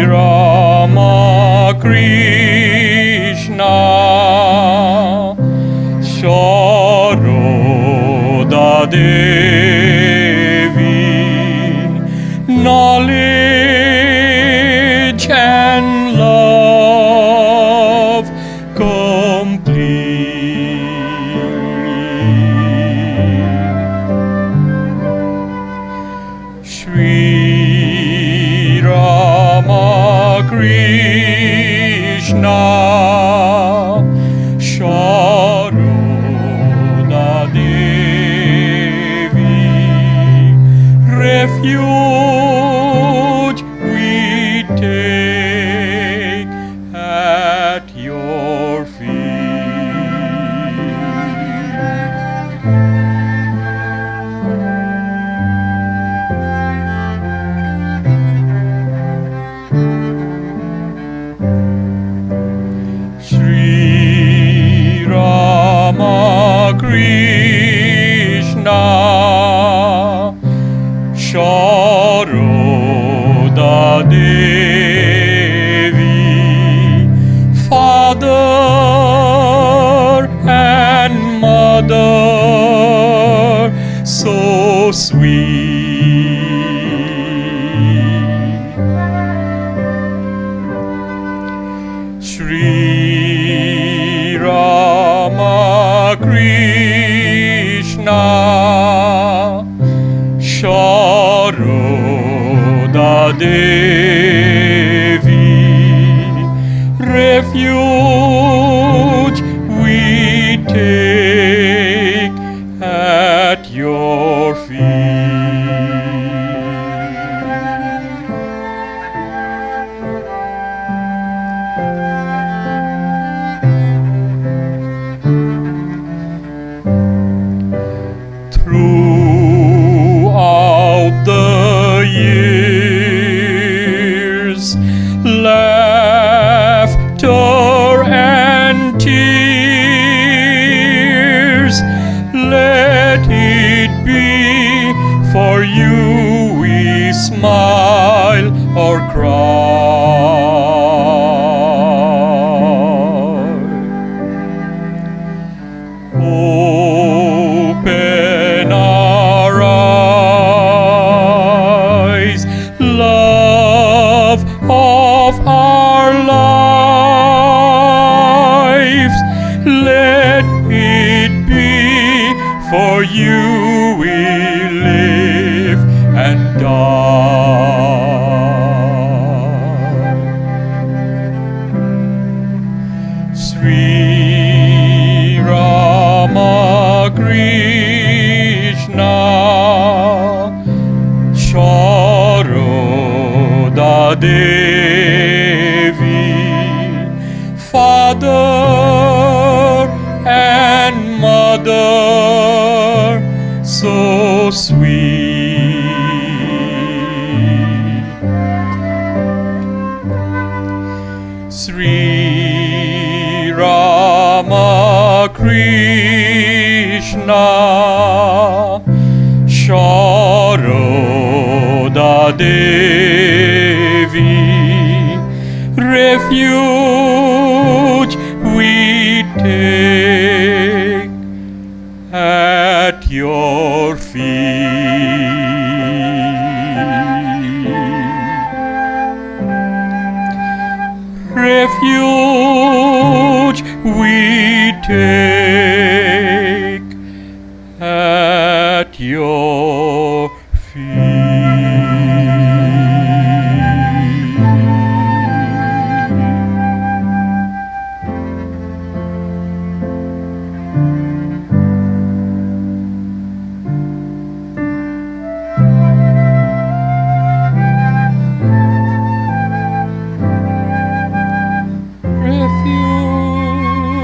Ramakrishna Sharoda Devi, knowledge and love complete. Shri Ramakrishna Sharoda Devi, refuge we take at your feet. Shri Ramakrishna Sharoda Devi, Father and Mother so sweet. Shri Ramakrishna Sharoda Devi, refuge we take at your feet. Throughout the years, laughter and tears, let it be. For you we smile or cry. Open our eyes, love of our lives, let it be. For you we live and die. Sri Ramakrishna Sharoda Devi, Father and Mother so sweet. Sri Ramakrishna Sharoda Devi, refuge we take at your feet. Refuge we take at your feet.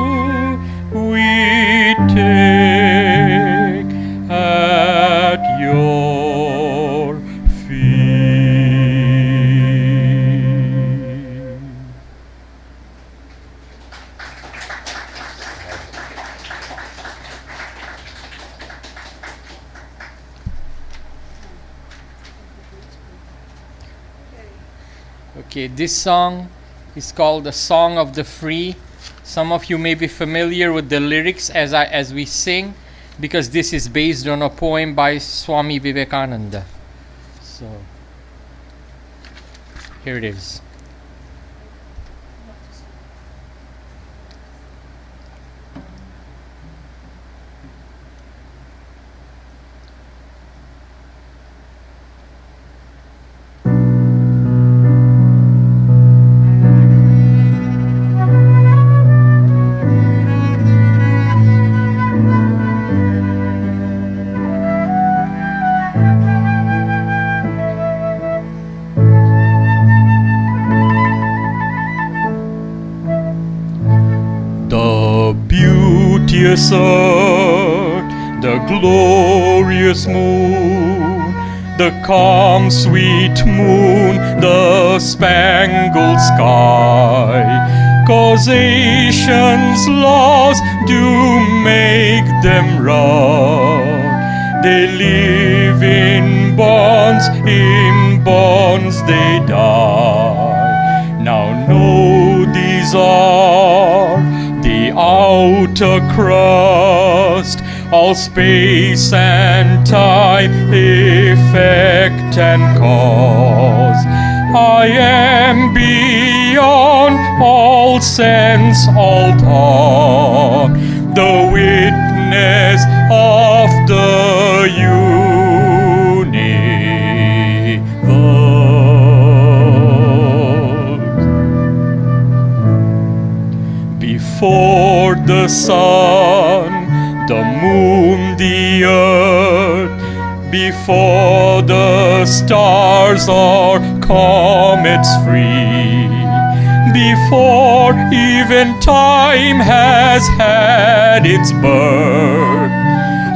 Refuge we Okay, this song is called The Song of the Free. Some of you may be familiar with the lyrics as we sing, because this is based on a poem by Swami Vivekananda. So here it is. The beauteous earth, the glorious moon, the calm sweet moon, the spangled sky. Causation's laws do make them run. They live in bonds they die. Now know these are the outer crust, all space and time, effect and cause. I am beyond all sense, all thought, the witness of the universe. Before the sun, the moon, the earth, before the stars or comets free, before even time has had its birth,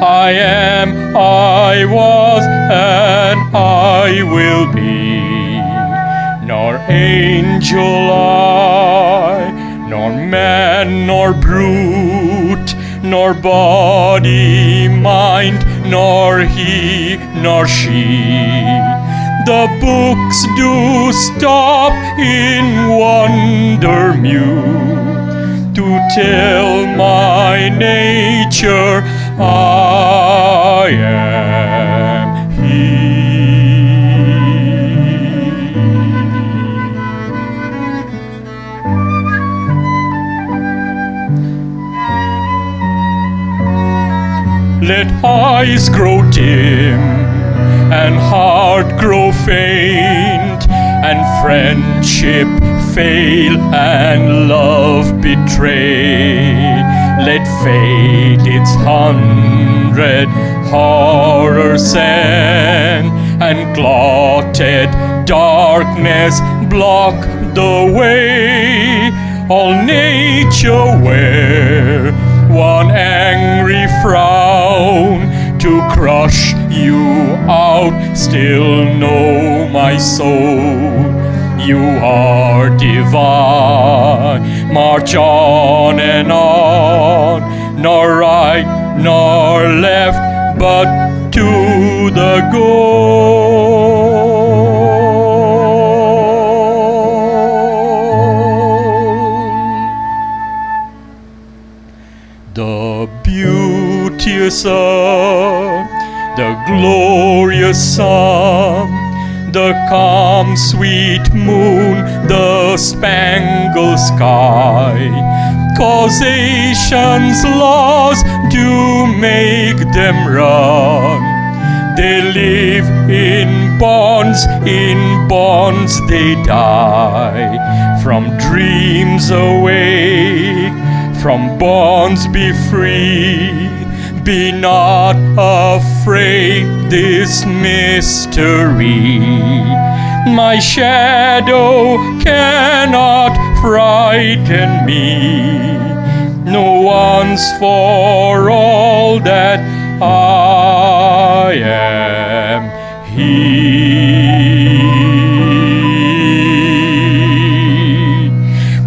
I am, I was, and I will be. Nor angel I, nor man, nor brute, nor body, mind, nor he, nor she. The books do stop in wonder mute to tell my nature I am he. Let eyes grow dim and heart grow faint, and friendship fail and love betray. Let fate its 100 horrors send, and clotted darkness block the way. All nature wear one angry frown to crush you out. Still know my soul, you are divine. March on and on, nor right nor left, but to the goal. The beauteous earth, the glorious sun, the calm sweet moon, the spangled sky. Causation's laws do make them run. They live in bonds they die. From dreams awake, from bonds be free. Be not afraid this mystery. My shadow cannot frighten me. No once for all that I am he.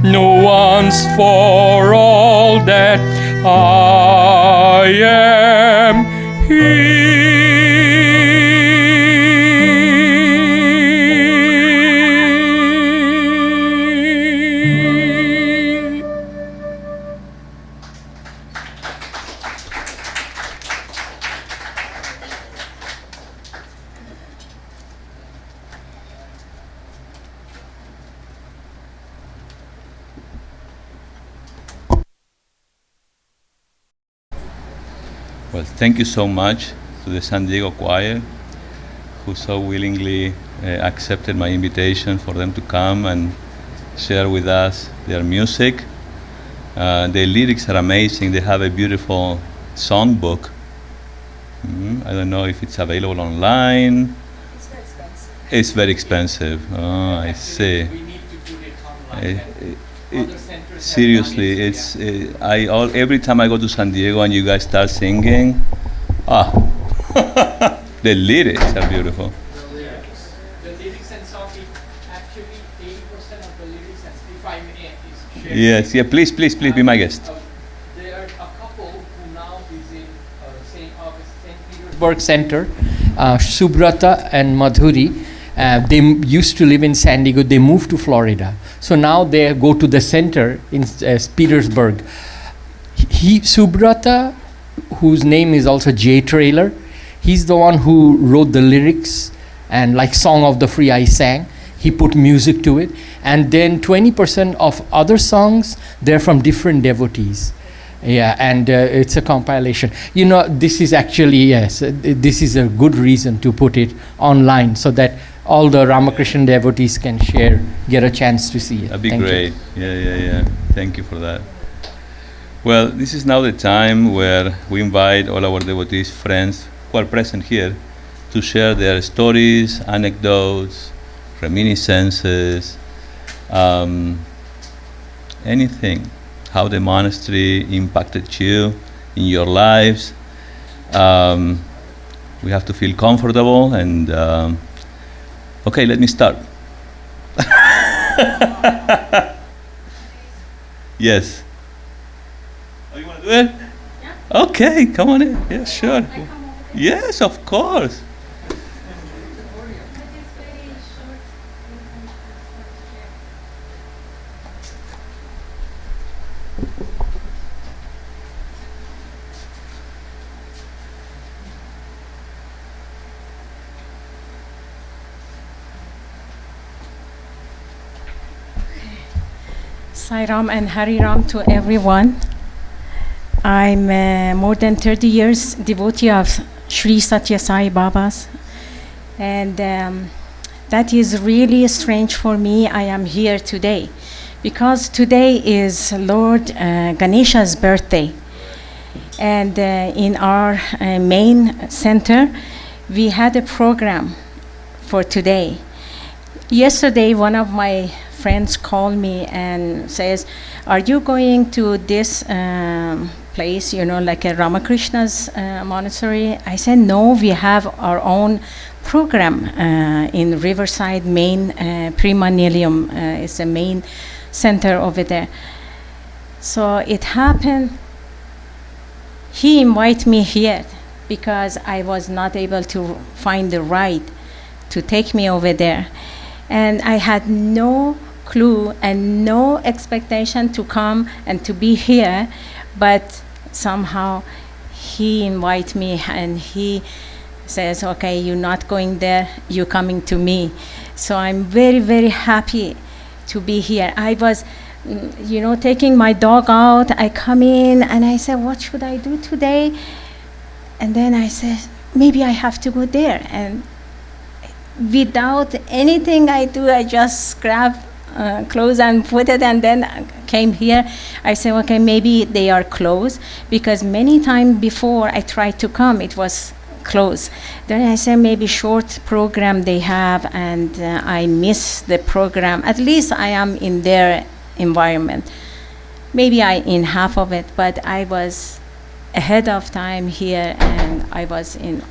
No once for all that I am he. Well, thank you so much to the San Diego Choir, who so willingly accepted my invitation for them to come and share with us their music. The lyrics are amazing. They have a beautiful songbook. I don't know if it's available online. It's very expensive. It's very expensive. Oh, I see. We need to put it online. Other centers have Seriously, done it, it's every time I go to San Diego and you guys start singing, the lyrics are beautiful. The lyrics and song, actually 80% of the lyrics, and if I may, is shared. Yes, yeah. Please, be my guest. There are a couple who now is in St. Petersburg Center, Subrata and Madhuri. They used to live in San Diego. They moved to Florida. So now they go to the center in Petersburg. Subrata, whose name is also Jay Trailer, he's the one who wrote the lyrics, and like Song of the Free I sang. He put music to it. And then 20% of other songs, they're from different devotees. Yeah, and it's a compilation. You know, this is actually, yes, this is a good reason to put it online so that all the Ramakrishna devotees can get a chance to see it. That'd be Thank you. great. Yeah. Thank you for that. Well, this is now the time where we invite all our devotees, friends who are present here to share their stories, anecdotes, reminiscences, anything, how the monastery impacted you in your lives. We have to feel comfortable and okay, let me start. Yes. Oh, you want to do it? Yeah. Okay, come on in. Yeah, sure. I come over here. Yes, of course. But it's very short. Sai Ram and Hari Ram to everyone. I'm more than 30 years devotee of Sri Satya Sai Baba's, and that is really strange for me. I am here today because today is Lord Ganesha's birthday, and in our main center we had a program for today. Yesterday, one of my friends called me and says, "Are you going to this place, like a Ramakrishna's monastery?" I said, "No, we have our own program in Riverside, main Premanilium. It's the main center over there." So it happened. He invited me here because I was not able to find the ride to take me over there. And I had no clue and no expectation to come and to be here, but somehow he invited me and he says, "Okay, you're not going there, you're coming to me." So I'm very, very happy to be here. I was, taking my dog out. I come in and I said, "What should I do today?" And then I said, "Maybe I have to go there." And without anything I do, I just grab clothes and put it, and then came here. I said, "Okay, maybe they are closed," because many times before I tried to come, it was closed. Then I said, maybe short program they have, and I miss the program. At least I am in their environment. Maybe I in half of it, but I was ahead of time here, and I was in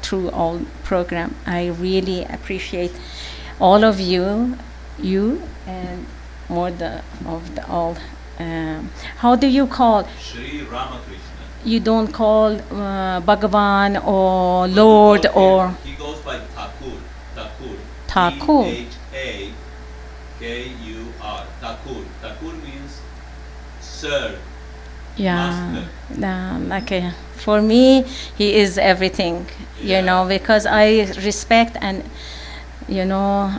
through all program. I really appreciate all of you, and more all. How do you call? Sri Ramakrishna. You don't call Bhagavan or Lord or He goes by Thakur. Thakur. Thakur. Thakur. Thakur means sir. Yeah. Okay. For me, he is everything, because I respect and,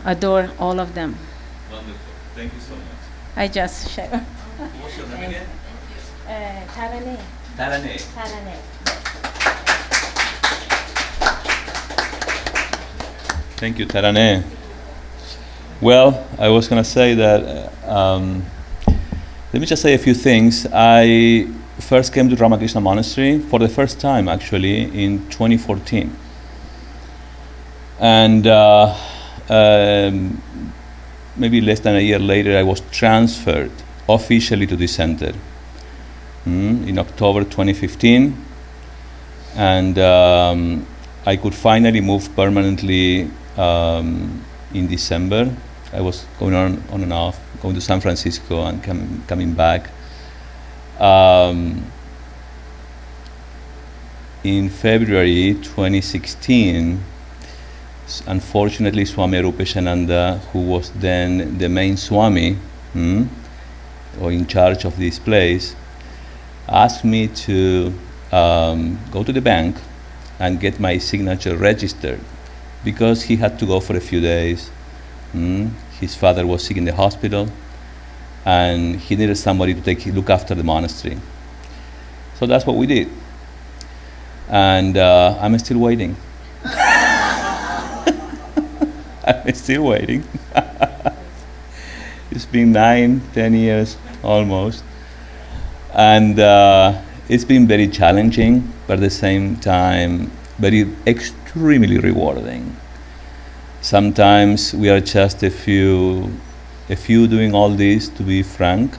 adore all of them. Wonderful. Thank you so much. I just share. What's your name again? Tarane. Tarane. Tarane. Thank you, Tarane. Well, I was going to say that, let me just say a few things. I first came to Ramakrishna Monastery for the first time, actually, in 2014. And maybe less than a year later, I was transferred officially to this center in October 2015. And I could finally move permanently in December. I was going on and off, going to San Francisco and coming back. In February 2016, unfortunately, Swami Rupeshananda, who was then the main Swami, or in charge of this place, asked me to go to the bank and get my signature registered, because he had to go for a few days. His father was sick in the hospital, and he needed somebody to look after the monastery. So that's what we did. And I'm still waiting. I'm still waiting. It's been 9-10 years almost. And it's been very challenging, but at the same time, very extremely rewarding. Sometimes we are just a few doing all this, to be frank.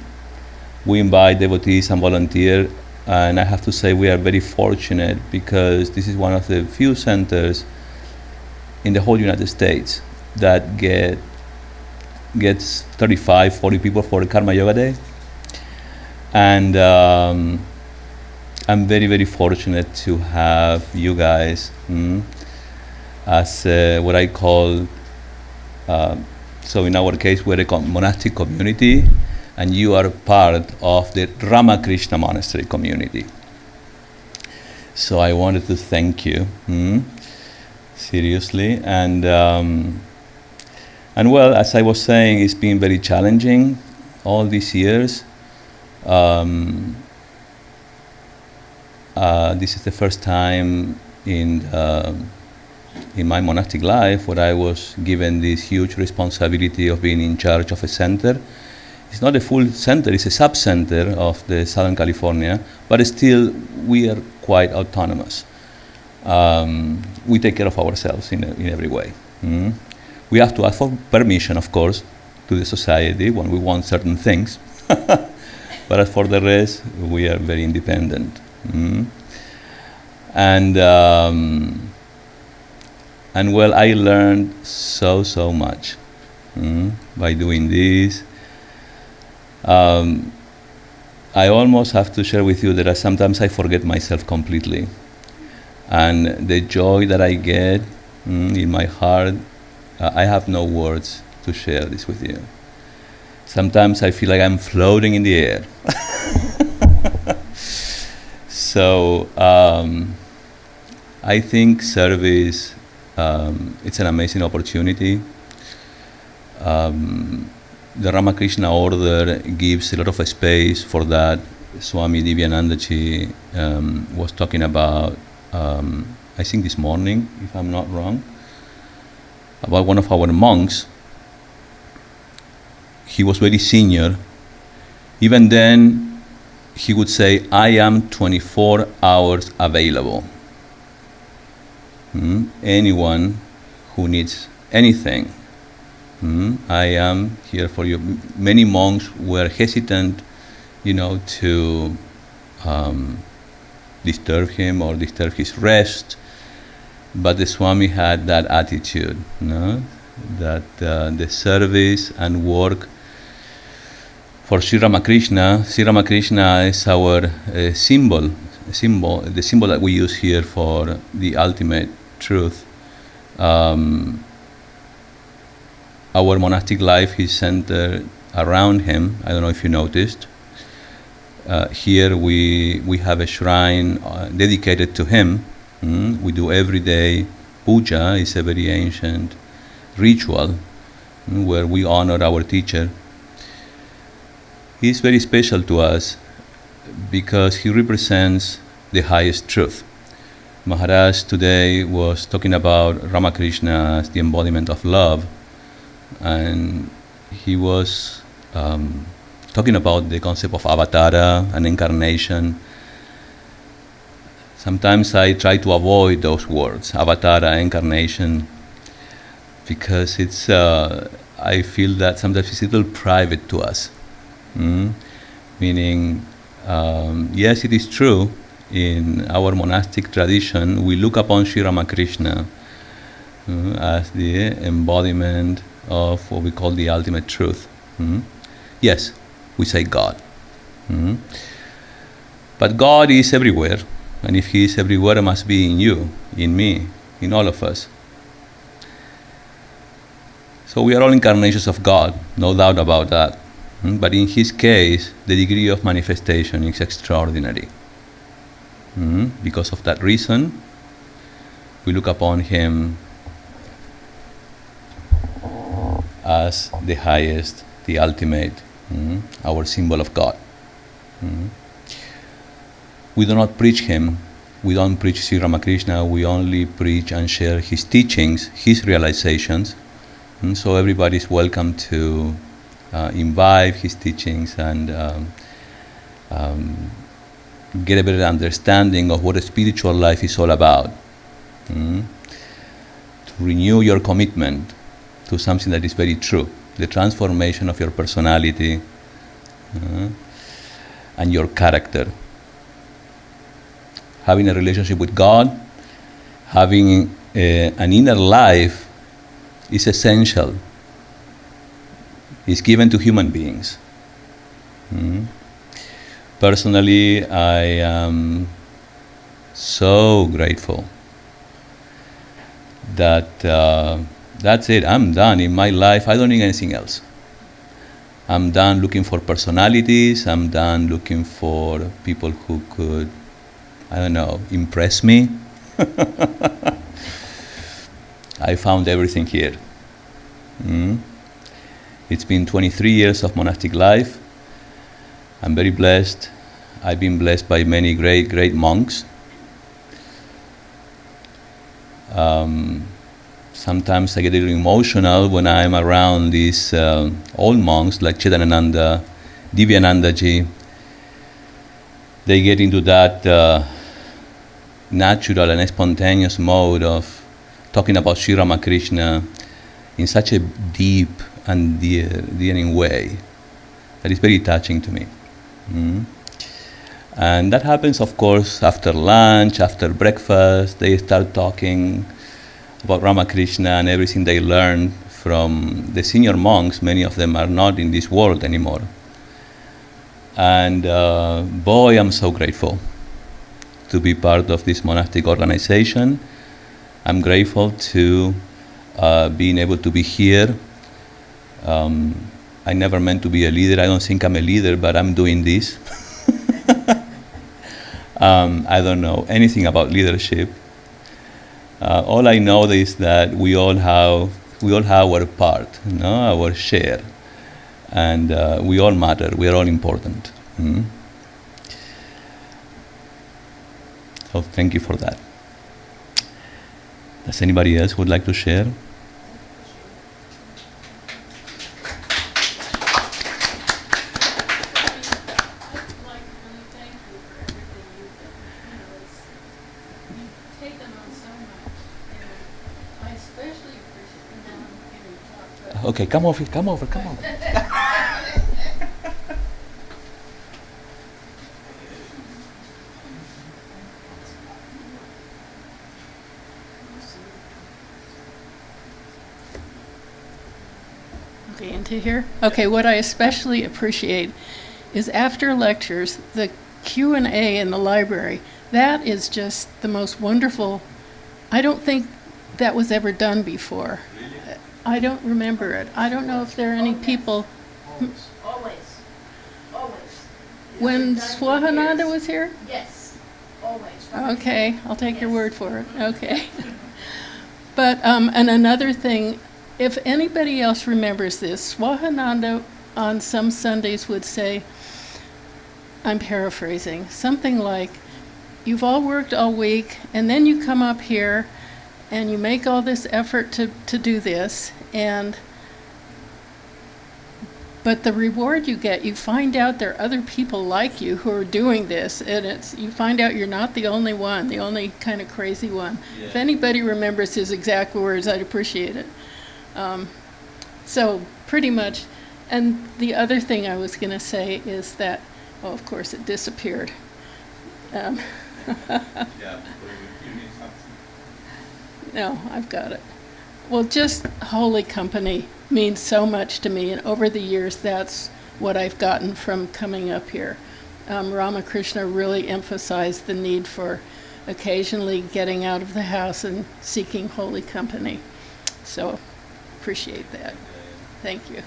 We invite devotees and volunteers, and I have to say we are very fortunate, because this is one of the few centers in the whole United States that gets 35, 40 people for a Karma Yoga Day. And I'm very, very fortunate to have you guys as what I call, so in our case, we're a monastic community, and you are part of the Ramakrishna Monastery community. So I wanted to thank you, seriously. And well, as I was saying, it's been very challenging all these years. This is the first time in my monastic life where I was given this huge responsibility of being in charge of a center. It's not a full center, it's a sub-center of the Southern California, but still we are quite autonomous. We take care of ourselves in every way. We have to ask for permission, of course, to the society when we want certain things. But as for the rest, we are very independent. And well, I learned so much by doing this. I almost have to share with you that sometimes I forget myself completely. And the joy that I get in my heart, I have no words to share this with you. Sometimes I feel like I'm floating in the air. So I think service, it's an amazing opportunity. The Ramakrishna order gives a lot of space for that. Swami Divyanandaji was talking about, I think this morning, if I'm not wrong, about one of our monks. He was very senior. Even then, he would say, I am 24 hours available. Anyone who needs anything, I am here for you. Many monks were hesitant, to disturb him or disturb his rest, but the Swami had that attitude, that the service and work for Sri Ramakrishna. Sri Ramakrishna is our symbol, the symbol that we use here for the ultimate truth. Our monastic life is centered around him. I don't know if you noticed. Here we have a shrine dedicated to him. We do every day puja. It's a very ancient ritual where we honor our teacher. He's very special to us because he represents the highest truth. Maharaj today was talking about Ramakrishna as the embodiment of love, and he was talking about the concept of avatara and incarnation. Sometimes I try to avoid those words, avatara, incarnation, because I feel that sometimes it's a little private to us. Meaning, yes, it is true, in our monastic tradition, we look upon Sri Ramakrishna as the embodiment of what we call the ultimate truth. Yes, we say God. But God is everywhere, and if He is everywhere, it must be in you, in me, in all of us. So we are all incarnations of God, no doubt about that. But in His case, the degree of manifestation is extraordinary. Because of that reason, we look upon Him as the highest, the ultimate, our symbol of God. We do not preach Him, we don't preach Sri Ramakrishna, we only preach and share His teachings, His realizations. So everybody is welcome to imbibe His teachings and get a better understanding of what a spiritual life is all about. To renew your commitment to something that is very true, the transformation of your personality and your character. Having a relationship with God, having an inner life is essential. It's given to human beings. Personally, I am so grateful that that's it. I'm done in my life. I don't need anything else. I'm done looking for personalities. I'm done looking for people who could, I don't know, impress me. I found everything here. It's been 23 years of monastic life. I'm very blessed. I've been blessed by many great, great monks. Sometimes I get a little emotional when I'm around these old monks like Chetanananda, Divyanandaji. They get into that natural and spontaneous mode of talking about Sri Ramakrishna in such a deep and endearing way that is very touching to me. And that happens, of course, after lunch, after breakfast. They start talking about Ramakrishna and everything they learned from the senior monks. Many of them are not in this world anymore. And boy, I'm so grateful to be part of this monastic organization. I'm grateful to being able to be here. I never meant to be a leader. I don't think I'm a leader, but I'm doing this. I don't know anything about leadership. All I know is that we all have our part, our share, and we all matter. We are all important. So thank you for that. Does anybody else would like to share? Okay, come over. Okay, into here? Okay, what I especially appreciate is after lectures, the Q&A in the library. That is just the most wonderful. I don't think that was ever done before. I don't remember it. I don't know if there are any people. Always. When Swahananda was here? Yes, always. Okay, I'll take your word for it. Okay. But, and another thing, if anybody else remembers this, Swahananda on some Sundays would say, I'm paraphrasing, something like, you've all worked all week, and then you come up here and you make all this effort to do this, but the reward you get, you find out there are other people like you who are doing this, and you find out you're not the only one, the only kind of crazy one. Yeah. If anybody remembers his exact words, I'd appreciate it. So pretty much, and the other thing I was going to say is that, oh, of course, it disappeared. No, I've got it. Well, just holy company means so much to me, and over the years, that's what I've gotten from coming up here. Ramakrishna really emphasized the need for occasionally getting out of the house and seeking holy company. So, appreciate that. Thank you.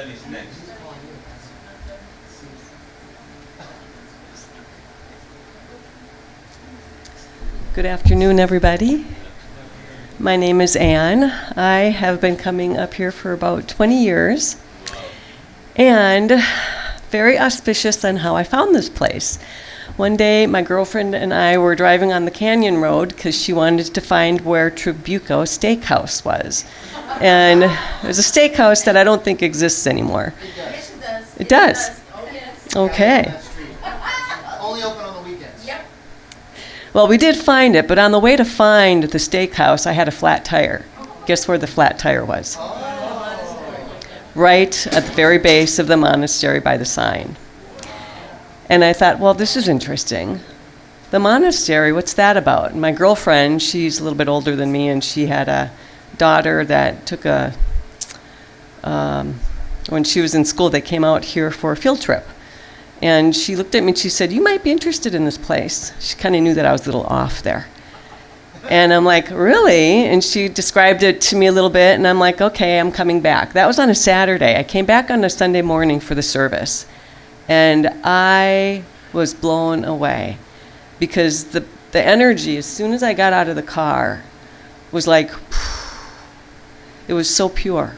Natalie's next. Good afternoon, everybody. My name is Anne. I have been coming up here for about 20 years, and very auspicious on how I found this place. One day, my girlfriend and I were driving on the Canyon Road because she wanted to find where Tribuco Steakhouse was. And there's a steakhouse that I don't think exists anymore. Yes, it does. It does? Oh, yes. Okay. Only open on the weekends. Yep. Well, we did find it, but on the way to find the steakhouse, I had a flat tire. Guess where the flat tire was? Right at the very base of the monastery by the sign. And I thought, well, this is interesting. The monastery, what's that about? My girlfriend, she's a little bit older than me, and she had a daughter that took when she was in school, they came out here for a field trip. And she looked at me and she said, you might be interested in this place. She kind of knew that I was a little off there. And I'm like, really? And she described it to me a little bit, and I'm like, okay, I'm coming back. That was on a Saturday. I came back on a Sunday morning for the service. And I was blown away because the energy, as soon as I got out of the car, was like, it was so pure.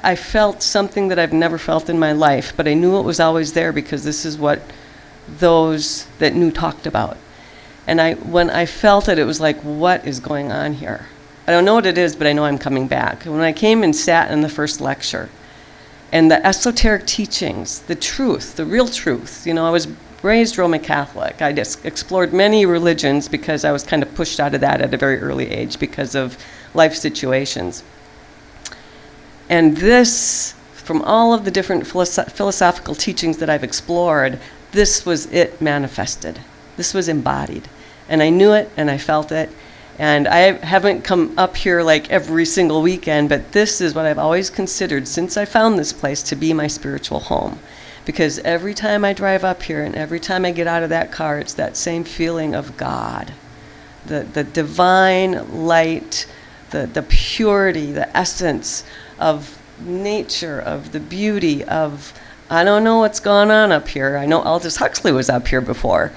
I felt something that I've never felt in my life, but I knew it was always there because this is what those that knew talked about. And when I felt it, it was like, what is going on here? I don't know what it is, but I know I'm coming back. And when I came and sat in the first lecture, and the esoteric teachings, the truth, the real truth, I was raised Roman Catholic. I just explored many religions because I was kind of pushed out of that at a very early age because of life situations. And this, from all of the different philosophical teachings that I've explored, this was it manifested. This was embodied. And I knew it and I felt it. And I haven't come up here like every single weekend, but this is what I've always considered since I found this place to be my spiritual home. Because every time I drive up here and every time I get out of that car, it's that same feeling of God. The divine light, the purity, the essence of nature, of the beauty of, I don't know what's going on up here. I know Aldous Huxley was up here before.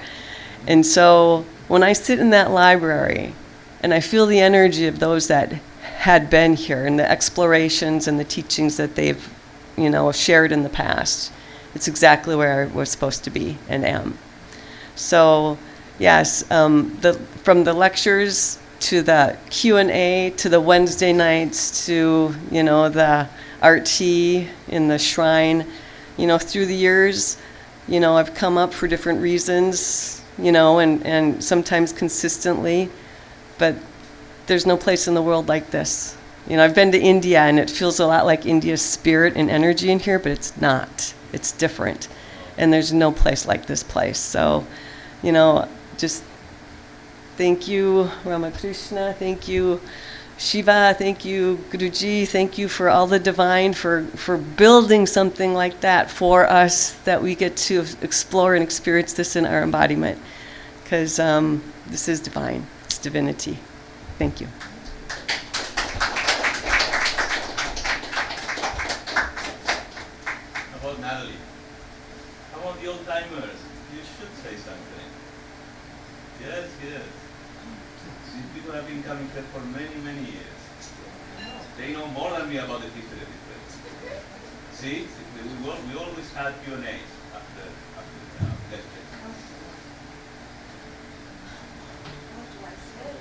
And so when I sit in that library and I feel the energy of those that had been here and the explorations and the teachings that they've, shared in the past, it's exactly where I was supposed to be and am. So, yes, from the lectures to the Q&A to the Wednesday nights to, the art tea in the shrine, through the years, I've come up for different reasons, and sometimes consistently, but there's no place in the world like this. I've been to India, and it feels a lot like India's spirit and energy in here, but it's not. It's different. And there's no place like this place. So, just thank you, Ramakrishna. Thank you, Shiva. Thank you, Guruji. Thank you for all the divine, for building something like that for us, that we get to explore and experience this in our embodiment. Because this is divine. It's divinity. Thank you. How about Natalie? How about the old timers? You should say something. Yes, yes. These people have been coming here for many, many years. They know more than me about the history of this place. See, we always had Q&As after lectures. What do I say?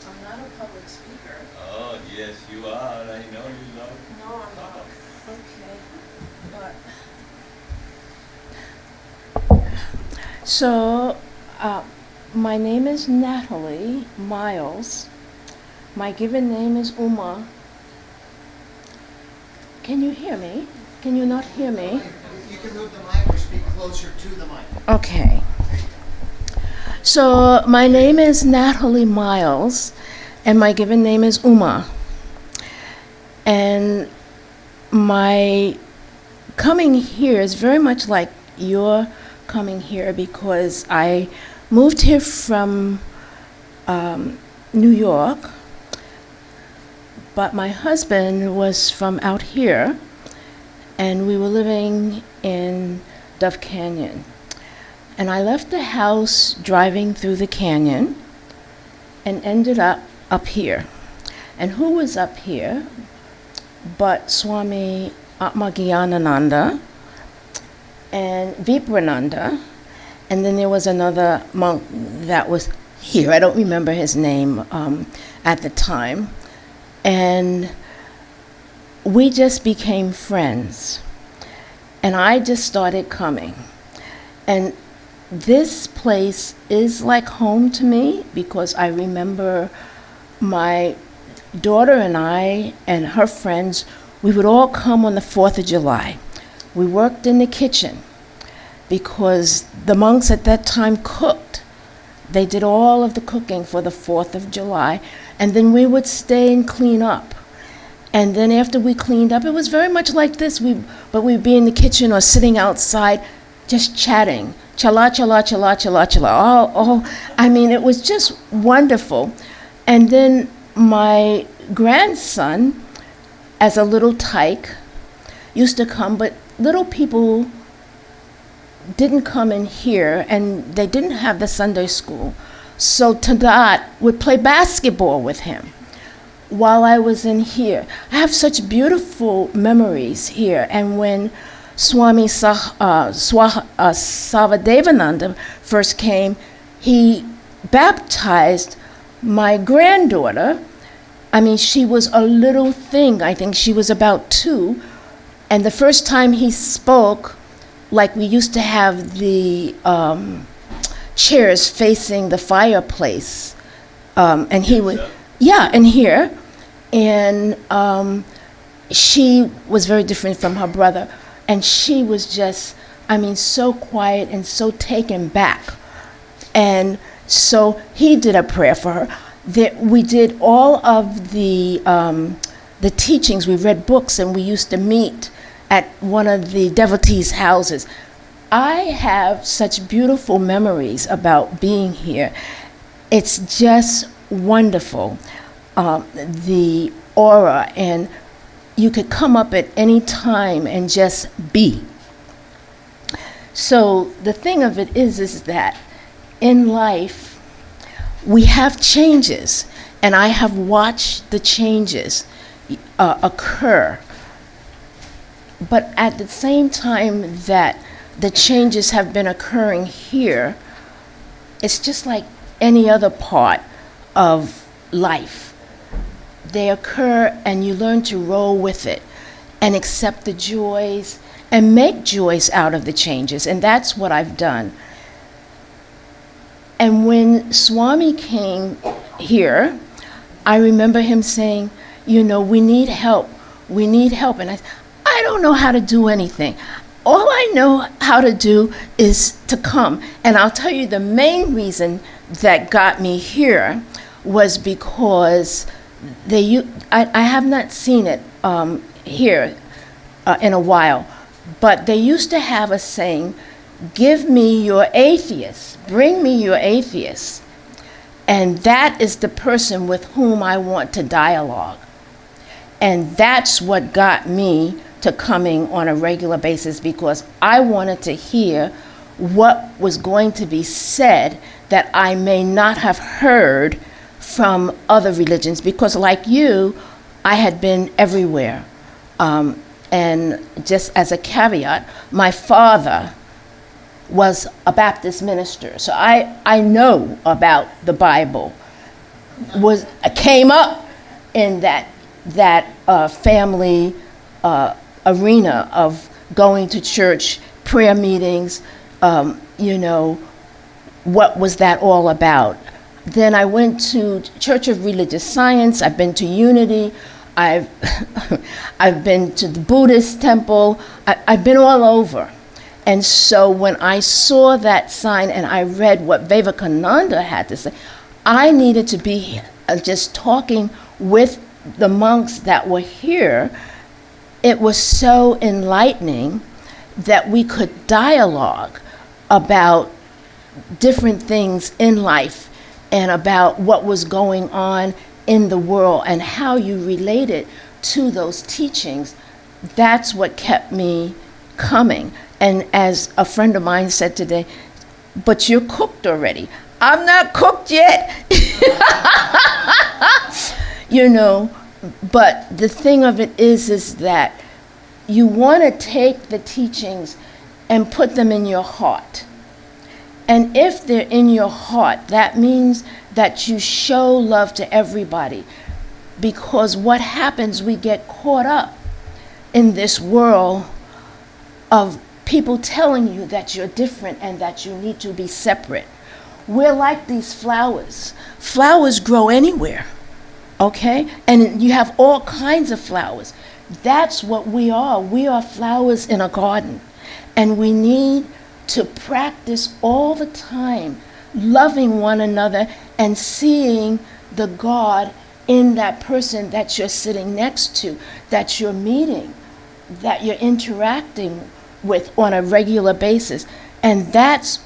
I'm not a public speaker. Oh, yes, you are. I know you love. No, I'm not. Okay. But So, my name is Natalie Miles. My given name is Uma. Can you hear me? Can you not hear me? You can move the mic or speak closer to the mic. Okay. So, my name is Natalie Miles, and my given name is Uma. And my coming here is very much like your coming here, because I moved here from New York, but my husband was from out here, and we were living in Dove Canyon. And I left the house driving through the canyon and ended up here. And who was up here but Swami Atmagyanananda and Viprananda, and then there was another monk that was here. I don't remember his name at the time. And we just became friends. And I just started coming. And this place is like home to me, because I remember my daughter and I and her friends, we would all come on the 4th of July. We worked in the kitchen because the monks at that time cooked. They did all of the cooking for the 4th of July, and then we would stay and clean up. And then after we cleaned up, it was very much like this, but we'd be in the kitchen or sitting outside just chatting. Chala, chala, chala, chala, chala. I mean, it was just wonderful. And then my grandson, as a little tyke, used to come, but little people didn't come in here, and they didn't have the Sunday school. So Tadat would play basketball with him while I was in here. I have such beautiful memories here. And when Swami Savadevananda first came, he baptized my granddaughter. I mean, she was a little thing. I think she was about 2. And the first time he spoke, like we used to have the chairs facing the fireplace, and he would, yeah, and here, and she was very different from her brother, and she was just, I mean, so quiet and so taken back. And so he did a prayer for her. We did all of the teachings. We read books, and we used to meet at one of the devotees' houses. I have such beautiful memories about being here. It's just wonderful, the aura, and you could come up at any time and just be. So the thing of it is that in life, we have changes, and I have watched the changes occur. But at the same time that the changes have been occurring here, it's just like any other part of life. They occur, and you learn to roll with it and accept the joys and make joys out of the changes. And that's what I've done. And when Swami came here, I remember him saying, you know, we need help. We need help. And I don't know how to do anything. All I know how to do is to come. And I'll tell you, the main reason that got me here was because I have not seen it here in a while, but they used to have a saying, give me your atheists, bring me your atheists. And that is the person with whom I want to dialogue. And that's what got me to coming on a regular basis, because I wanted to hear what was going to be said that I may not have heard from other religions. Because like you, I had been everywhere. And just as a caveat, my father was a Baptist minister, so I know about the Bible. Came up in that family arena of going to church, prayer meetings. What was that all about? Then I went to Church of Religious Science. I've been to Unity. I've been to the Buddhist temple. I've been all over. And so when I saw that sign and I read what Vivekananda had to say, I needed to be just talking with the monks that were here. It was so enlightening that we could dialogue about different things in life and about what was going on in the world and how you related to those teachings. That's what kept me coming. And as a friend of mine said today, but you're cooked already. I'm not cooked yet. But the thing of it is that you want to take the teachings and put them in your heart. And if they're in your heart, that means that you show love to everybody. Because what happens, we get caught up in this world of people telling you that you're different and that you need to be separate. We're like these flowers. Flowers grow anywhere, okay? And you have all kinds of flowers. That's what we are. We are flowers in a garden. And we need to practice all the time, loving one another and seeing the God in that person that you're sitting next to, that you're meeting, that you're interacting with on a regular basis. And that's,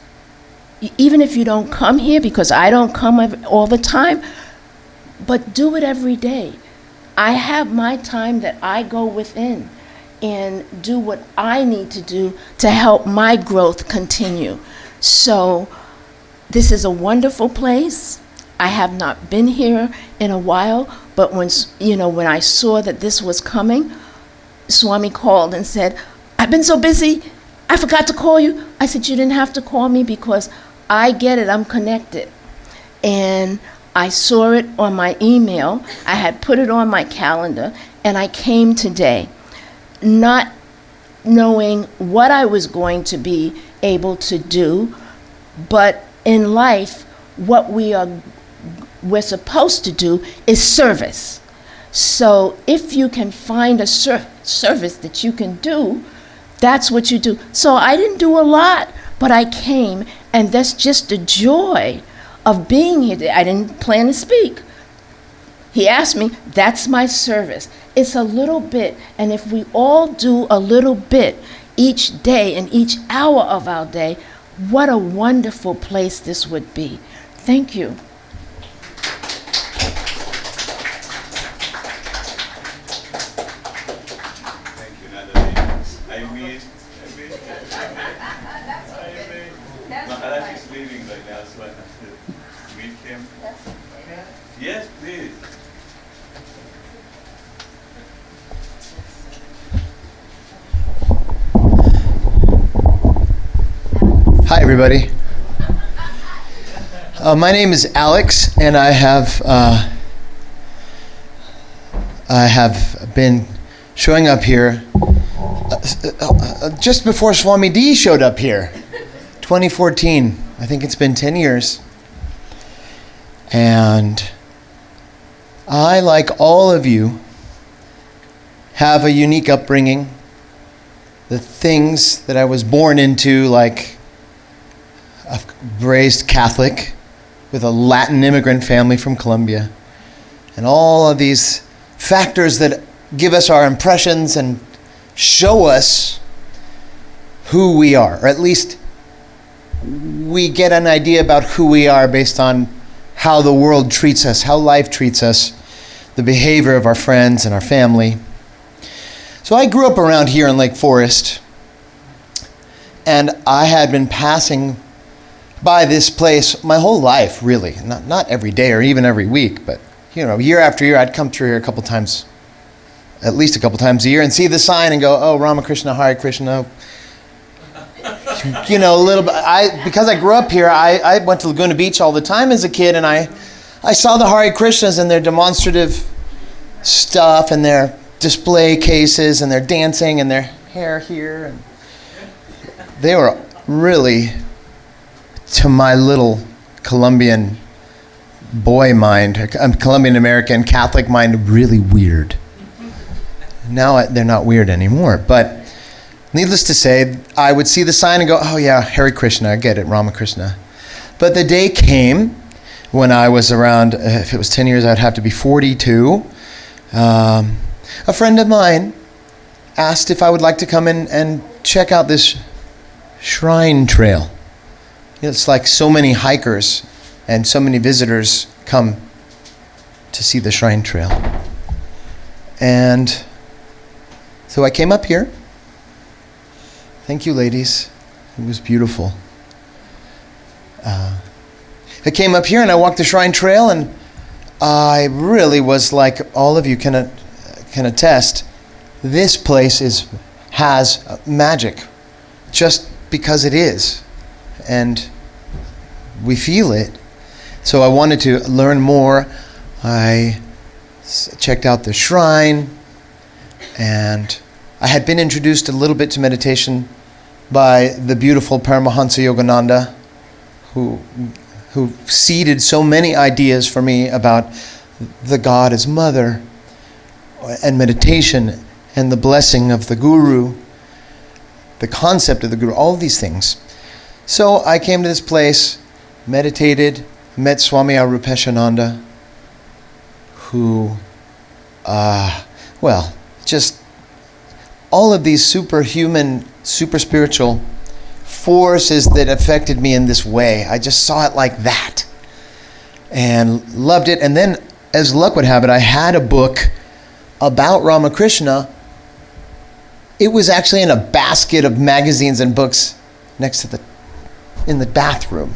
even if you don't come here, because I don't come all the time, but do it every day. I have my time that I go within and do what I need to do to help my growth continue. So this is a wonderful place. I have not been here in a while, but when I saw that this was coming, Swami called and said, I've been so busy, I forgot to call you. I said, you didn't have to call me because I get it, I'm connected. And I saw it on my email. I had put it on my calendar, and I came today, not knowing what I was going to be able to do, but in life, what we're supposed to do is service. So if you can find a service that you can do, that's what you do. So I didn't do a lot, but I came, and that's just the joy of being here. I didn't plan to speak. He asked me, that's my service. It's a little bit, and if we all do a little bit each day and each hour of our day, what a wonderful place this would be. Thank you. Maharaj is leaving right now, so I have to meet him. Yes, please. Hi, everybody. My name is Alex, and I have been showing up here just before Swami D showed up here, 2014. I think it's been 10 years. And I, like all of you, have a unique upbringing. The things that I was born into, like a raised Catholic with a Latin immigrant family from Colombia, and all of these factors that give us our impressions and show us who we are, or at least we get an idea about who we are based on how the world treats us, how life treats us, the behavior of our friends and our family. So I grew up around here in Lake Forest, and I had been passing by this place my whole life, really. Not every day or even every week, but year after year, I'd come through here at least a couple times a year, and see the sign and go, oh, Ramakrishna, Hare Krishna. A little bit. Because I grew up here, I went to Laguna Beach all the time as a kid, and I saw the Hare Krishnas and their demonstrative stuff and their display cases and their dancing and their hair here. And they were really, to my little Colombian boy mind, Colombian American Catholic mind, really weird. Now they're not weird anymore, but needless to say, I would see the sign and go, oh yeah, Hare Krishna, I get it, Ramakrishna. But the day came when I was around, if it was 10 years, I'd have to be 42. A friend of mine asked if I would like to come in and check out this shrine trail. It's like so many hikers and so many visitors come to see the shrine trail. And so I came up here. Thank you, ladies. It was beautiful. I came up here and I walked the shrine trail, and I really was like all of you can attest. This place has magic, just because it is, and we feel it. So I wanted to learn more. I checked out the shrine, and I had been introduced a little bit to meditation by the beautiful Paramahansa Yogananda, who seeded so many ideas for me about the God as mother and meditation and the blessing of the guru, the concept of the guru, all of these things. So I came to this place, meditated, met Swami Arupeshananda, who, just all of these superhuman, super spiritual forces that affected me in this way. I just saw it like that and loved it. And then, as luck would have it, I had a book about Ramakrishna. It was actually in a basket of magazines and books next to in the bathroom.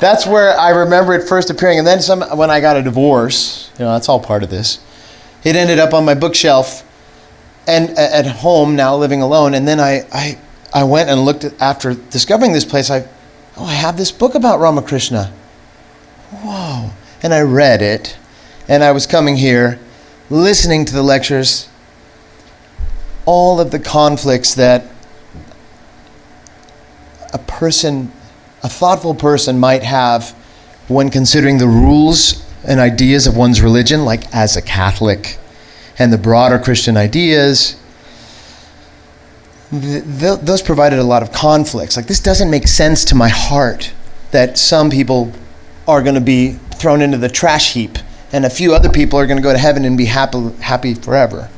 That's where I remember it first appearing. And then when I got a divorce, that's all part of this. It ended up on my bookshelf and at home now, living alone. And then I went and looked after discovering this place. I have this book about Ramakrishna. Whoa. And I read it. And I was coming here, listening to the lectures, all of the conflicts that a thoughtful person might have when considering the rules and ideas of one's religion, like as a Catholic, and the broader Christian ideas. Those provided a lot of conflicts. Like, this doesn't make sense to my heart that some people are going to be thrown into the trash heap and a few other people are going to go to heaven and be happy forever.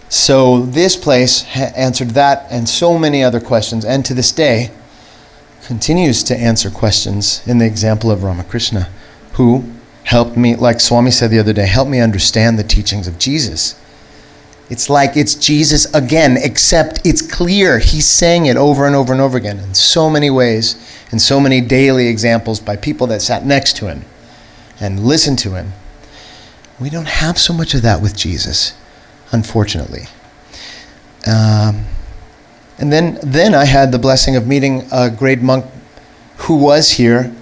So this place answered that and so many other questions, and to this day continues to answer questions in the example of Ramakrishna, who helped me, like Swami said the other day, helped me understand the teachings of Jesus. It's like it's Jesus again, except it's clear. He's saying it over and over and over again in so many ways, in so many daily examples by people that sat next to him and listened to him. We don't have so much of that with Jesus, unfortunately. And then I had the blessing of meeting a great monk who was here,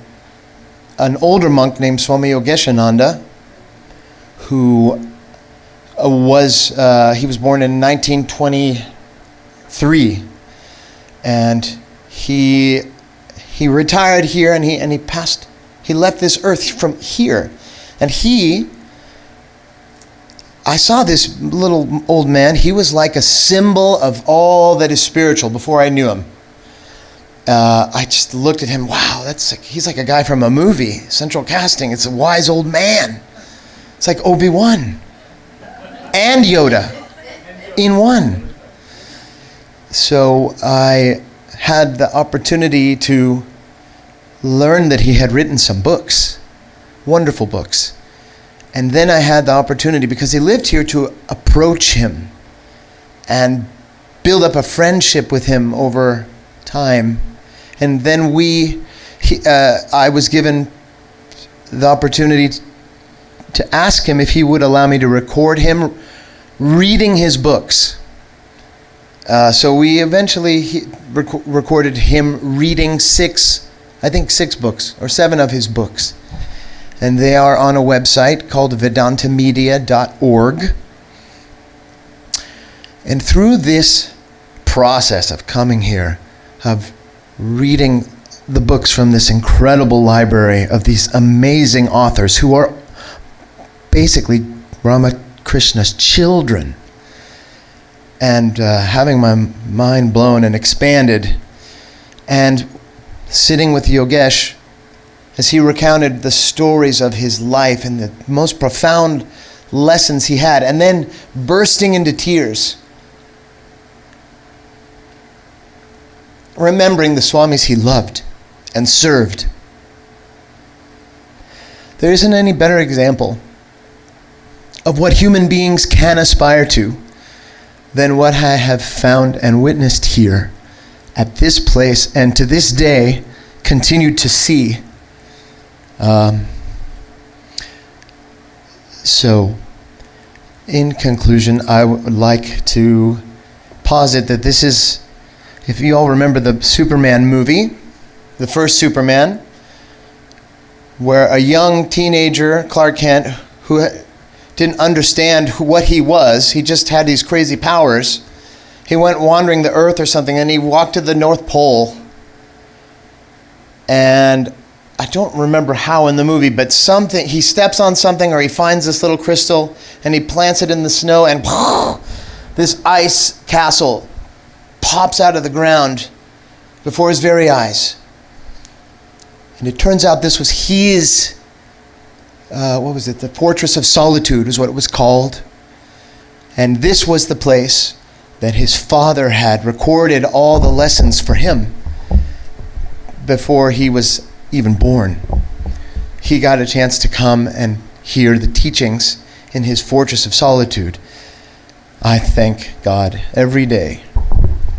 an older monk named Swami Yogeshananda, who he was born in 1923, and he retired here, and he passed. He left this earth from here, and I saw this little old man. He was like a symbol of all that is spiritual before I knew him. I just looked at him. Wow, he's like a guy from a movie, central casting. It's a wise old man. It's like Obi-Wan and Yoda in one. So I had the opportunity to learned that he had written some books, wonderful books. And then I had the opportunity, because he lived here, to approach him and build up a friendship with him over time. And then I was given the opportunity to ask him if he would allow me to record him reading his books. So we eventually recorded him reading six books, or 7 of his books. And they are on a website called vedantamedia.org. And through this process of coming here, of reading the books from this incredible library of these amazing authors who are basically Ramakrishna's children, and having my mind blown and expanded, and sitting with Yogesh as he recounted the stories of his life and the most profound lessons he had, and then bursting into tears, remembering the Swamis he loved and served. There isn't any better example of what human beings can aspire to than what I have found and witnessed here at this place, and to this day continued to see. So, in conclusion, I would like to posit that this is, if you all remember the Superman movie, the first Superman, where a young teenager, Clark Kent, who didn't understand what he was, he just had these crazy powers. He went wandering the earth or something, and he walked to the North Pole. And I don't remember how in the movie, but something, he steps on something, or he finds this little crystal and he plants it in the snow, and this ice castle pops out of the ground before his very eyes. And it turns out this was his, the Fortress of Solitude is what it was called. And this was the place that his father had recorded all the lessons for him before he was even born. He got a chance to come and hear the teachings in his Fortress of Solitude. I thank God every day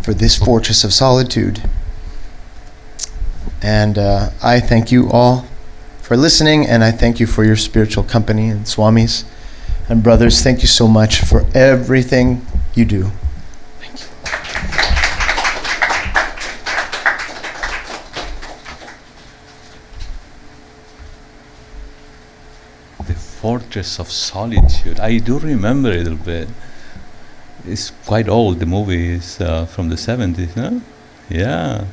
for this Fortress of Solitude. And I thank you all for listening, and I thank you for your spiritual company, and Swamis and brothers, thank you so much for everything you do. Thank you. The Fortress of Solitude. I do remember a little bit. It's quite old. The movie is from the 70s, no? Yeah.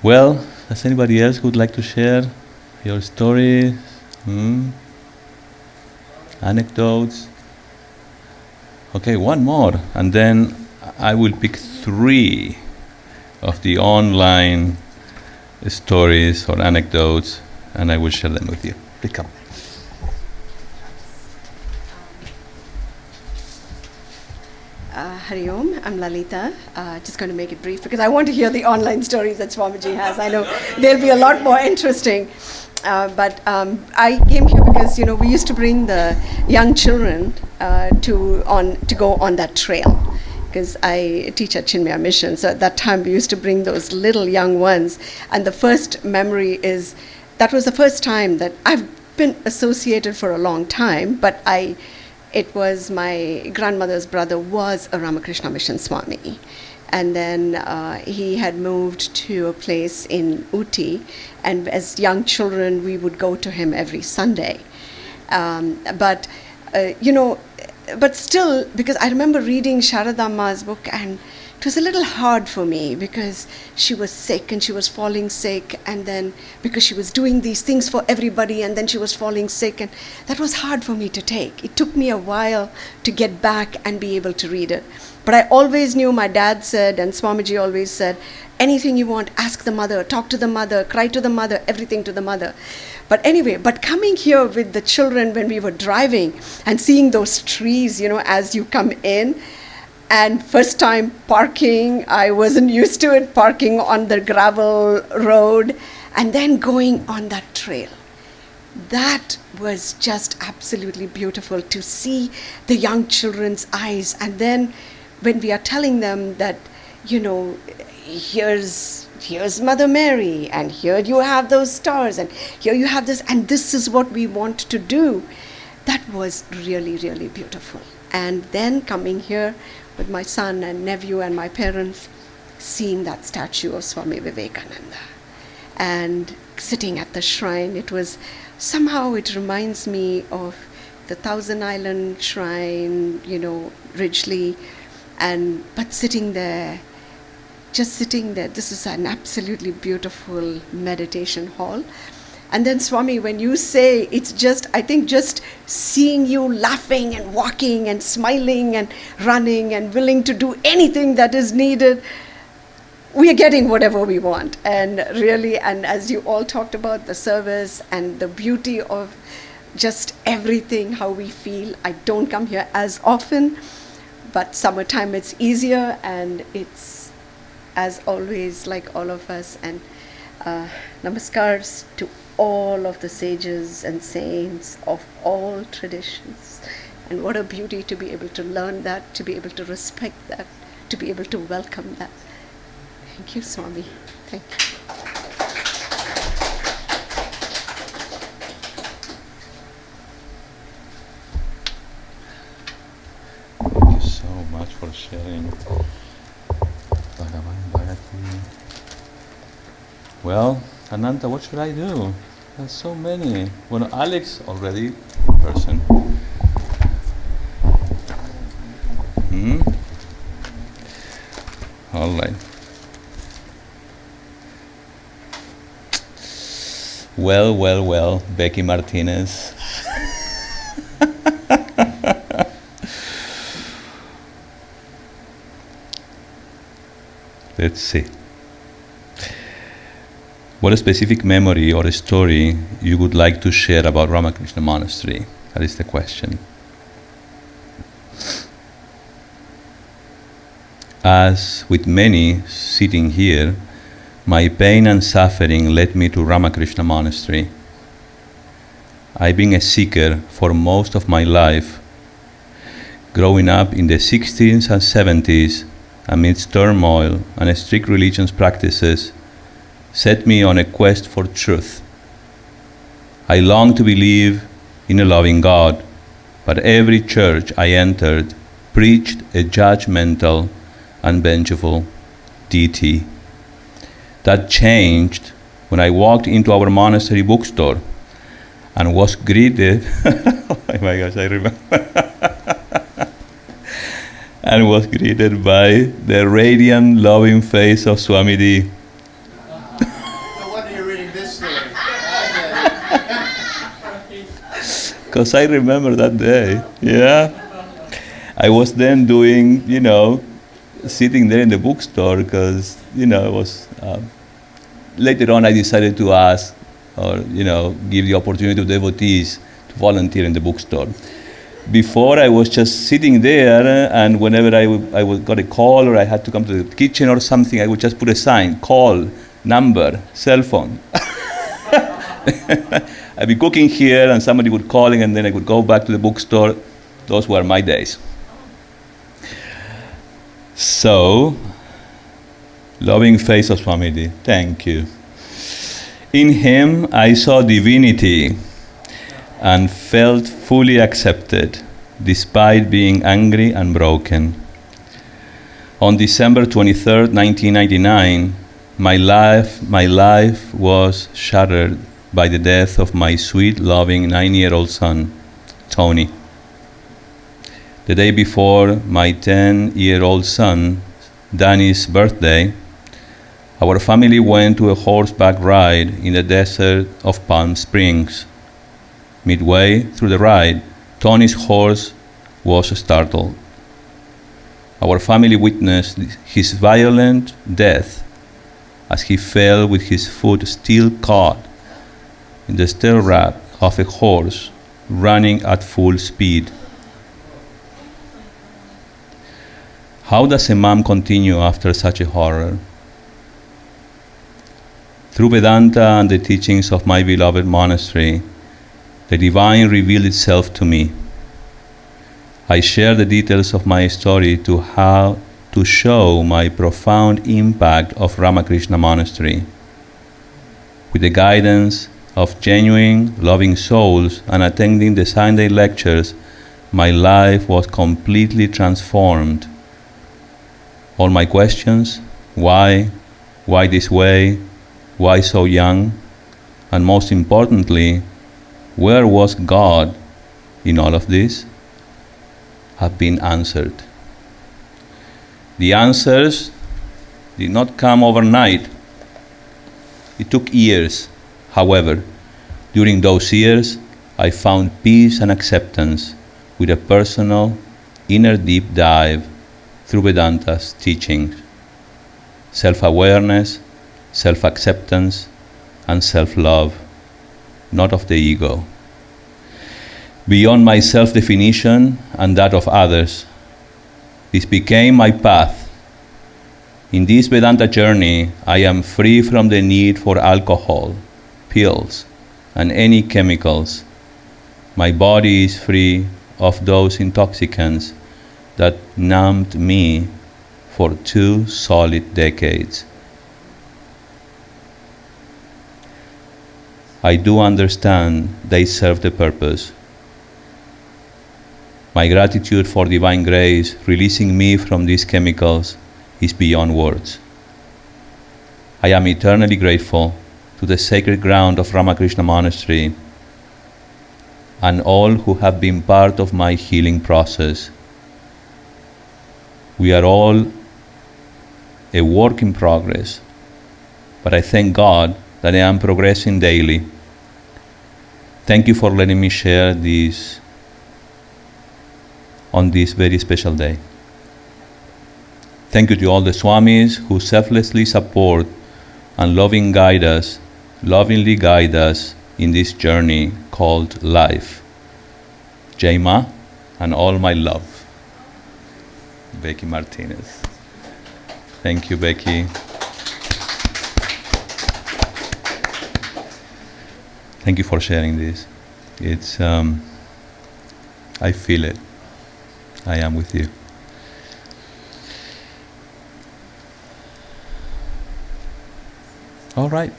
Well, does anybody else who would like to share your stories? Anecdotes? Okay, one more, and then I will pick 3 of the online stories or anecdotes, and I will share them with you. Please come. Hari Om, I'm Lalita. Just going to make it brief because I want to hear the online stories that Swamiji has. I know they'll be a lot more interesting. But I came here because, we used to bring the young children to go on that trail, because I teach at Chinmaya Mission. So at that time we used to bring those little young ones. And the first memory is, that was the first time that I've been associated for a long time, but it was my grandmother's brother was a Ramakrishna Mission Swami. And then he had moved to a place in Uti, and as young children, we would go to him every Sunday. But still, because I remember reading Sharadamma's book, and it was a little hard for me because she was sick and she was falling sick, and then because she was doing these things for everybody, and then she was falling sick, and that was hard for me to take. It took me a while to get back and be able to read it. But I always knew, my dad said, and Swamiji always said, anything you want, ask the mother, talk to the mother, cry to the mother, everything to the mother. But anyway, coming here with the children when we were driving and seeing those trees, as you come in, And first time parking, I wasn't used to it, parking on the gravel road, and then going on that trail. That was just absolutely beautiful to see the young children's eyes. And then when we are telling them that, you know, here's Mother Mary, and here you have those stars, and here you have this, and this is what we want to do. That was really, really beautiful. And then coming here with my son and nephew and my parents, seeing that statue of Swami Vivekananda and sitting at the shrine, it was somehow, it reminds me of the Thousand Island Shrine, you know, Ridgely, but sitting there, just sitting there. This is an absolutely beautiful meditation hall. And then Swami, when you say, it's just, I think just seeing you laughing and walking and smiling and running and willing to do anything that is needed, we are getting whatever we want. And really, and as you all talked about the service and the beauty of just everything, how we feel. I don't come here as often, but summertime it's easier, and it's, as always, like all of us. And namaskars to all of the sages and saints of all traditions. And what a beauty to be able to learn that, to be able to respect that, to be able to welcome that. Thank you, Swami. Thank you. Thank you so much for sharing. Bhagavan Bhagati. Well, Ananta, what should I do? There's so many. Well, Alex already in person. All right. Well, Becky Martinez. Let's see. What specific memory or a story you would like to share about Ramakrishna Monastery? That is the question. As with many sitting here, my pain and suffering led me to Ramakrishna Monastery. I've been a seeker for most of my life. Growing up in the 60s and 70s, amidst turmoil and strict religious practices, set me on a quest for truth. I longed to believe in a loving God, but every church I entered preached a judgmental and vengeful deity. That changed when I walked into our monastery bookstore and was greeted, oh my gosh, I remember, and was greeted by the radiant, loving face of Swamiji. No wonder you're reading this story. Because I remember that day, yeah. I was then doing, sitting there in the bookstore because, it was, later on I decided to ask or, give the opportunity to devotees to volunteer in the bookstore. Before I was just sitting there, and whenever I got a call or I had to come to the kitchen or something, I would just put a sign, call, number, cell phone. I'd be cooking here and somebody would calling and then I would go back to the bookstore. Those were my days. So, loving face of Swamiji, thank you. In him I saw divinity and felt fully accepted despite being angry and broken. On December 23rd, 1999, my life was shattered by the death of my sweet, loving 9-year-old son, Tony. The day before my 10-year-old son, Danny's birthday, our family went to a horseback ride in the desert of Palm Springs. Midway through the ride, Tony's horse was startled. Our family witnessed his violent death as he fell with his foot still caught in the stirrup of a horse running at full speed. How does a mom continue after such a horror? Through Vedanta and the teachings of my beloved monastery, the divine revealed itself to me. I share the details of my story to show my profound impact of Ramakrishna Monastery. With the guidance of genuine, loving souls and attending the Sunday lectures, my life was completely transformed. All my questions, why this way, why so young, and most importantly, where was God in all of this, have been answered. The answers did not come overnight. It took years. However, during those years, I found peace and acceptance with a personal, inner deep dive through Vedanta's teachings. Self-awareness, self-acceptance, and self-love, not of the ego. Beyond my self-definition and that of others, this became my path. In this Vedanta journey, I am free from the need for alcohol, pills, and any chemicals. My body is free of those intoxicants that numbed me for 2 solid decades. I do understand they serve the purpose. My gratitude for divine grace releasing me from these chemicals is beyond words. I am eternally grateful to the sacred ground of Ramakrishna Monastery and all who have been part of my healing process. We are all a work in progress, but I thank God that I am progressing daily. Thank you for letting me share this on this very special day. Thank you to all the Swamis who selflessly support and lovingly guide us in this journey called life. Jai Ma and all my love. Becky Martinez. Thank you, Becky. Thank you for sharing this. It's, I feel it. I am with you. All right.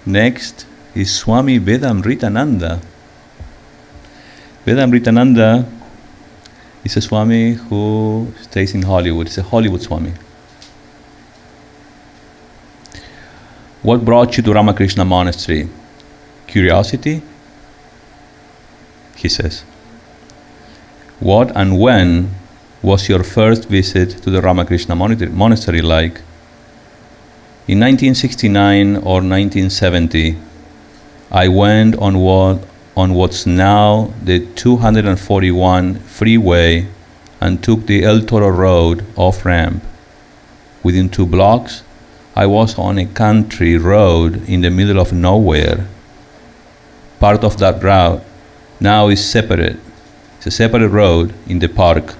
Next is Swami Vedamritananda. Vedamritananda is a Swami who stays in Hollywood. He's a Hollywood Swami. What brought you to Ramakrishna Monastery? Curiosity? He says. What and when was your first visit to the Ramakrishna Monastery like? In 1969 or 1970, I went on what's now the 241 freeway and took the El Toro Road off-ramp. Within 2 blocks, I was on a country road in the middle of nowhere. Part of that route now is separate. It's a separate road in the park.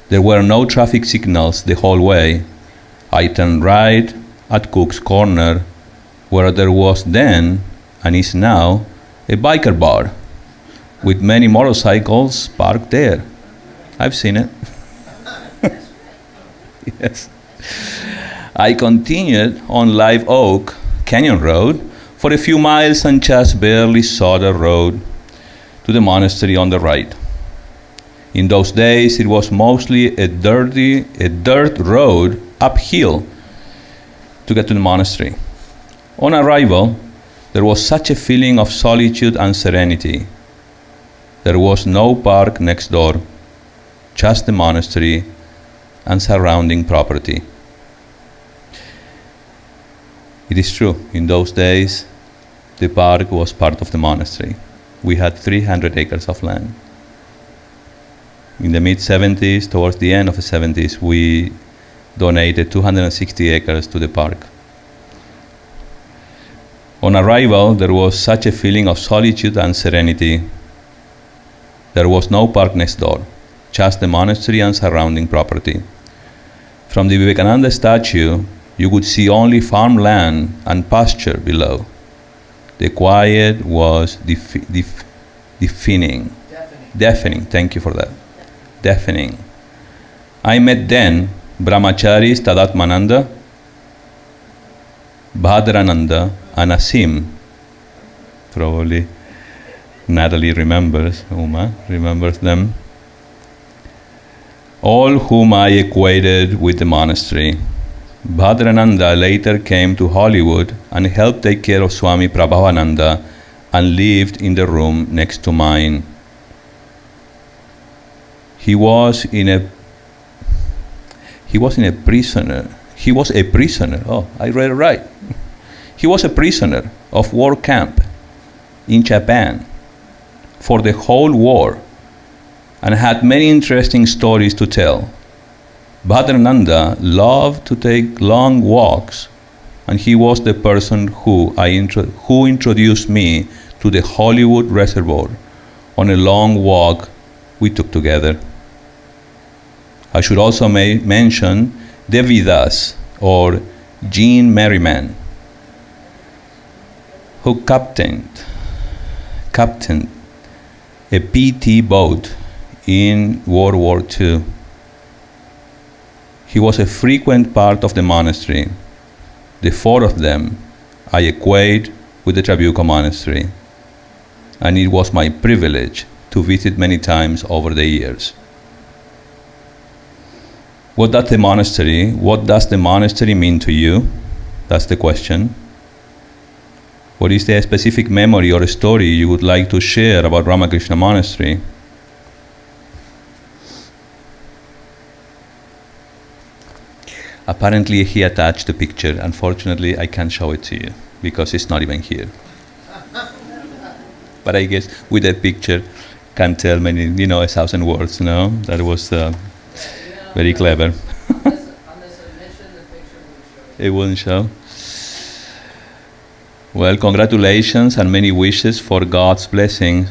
There were no traffic signals the whole way. I turned right at Cook's Corner, where there was then, and is now, a biker bar with many motorcycles parked there. I've seen it. Yes. I continued on Live Oak Canyon Road for a few miles and just barely saw the road to the monastery on the right. In those days, it was mostly a dirt road uphill to get to the monastery. On arrival, there was such a feeling of solitude and serenity. There was no park next door, just the monastery and surrounding property. It is true, in those days, the park was part of the monastery. We had 300 acres of land. In the mid-70s, towards the end of the 70s, we donated 260 acres to the park. On arrival, there was such a feeling of solitude and serenity. There was no park next door, just the monastery and surrounding property. From the Vivekananda statue, you could see only farmland and pasture below. The quiet was deafening. Thank you for that. Deafening. I met then Brahmacharis Tadatmananda, Bhadrananda, and Asim. Probably Natalie remembers, Uma remembers them. All whom I equated with the monastery. Bhadrananda later came to Hollywood and helped take care of Swami Prabhavananda and lived in the room next to mine. He was a prisoner. Oh, I read it right. He was a prisoner of war camp in Japan for the whole war and had many interesting stories to tell. Bhadrananda loved to take long walks, and he was the person who introduced me to the Hollywood Reservoir on a long walk we took together. I should also mention Devidas, or Jean Merriman, who captained a PT boat in World War II. He was a frequent part of the monastery. The four of them I equate with the Trabuco Monastery, and it was my privilege to visit many times over the years. What does the monastery mean to you? That's the question. What is the specific memory or story you would like to share about Ramakrishna Monastery? Apparently he attached a picture. Unfortunately, I can't show it to you because it's not even here. But I guess with that picture can tell many, 1,000 words, no? That was very clever. It wouldn't show. Well, congratulations and many wishes for God's blessing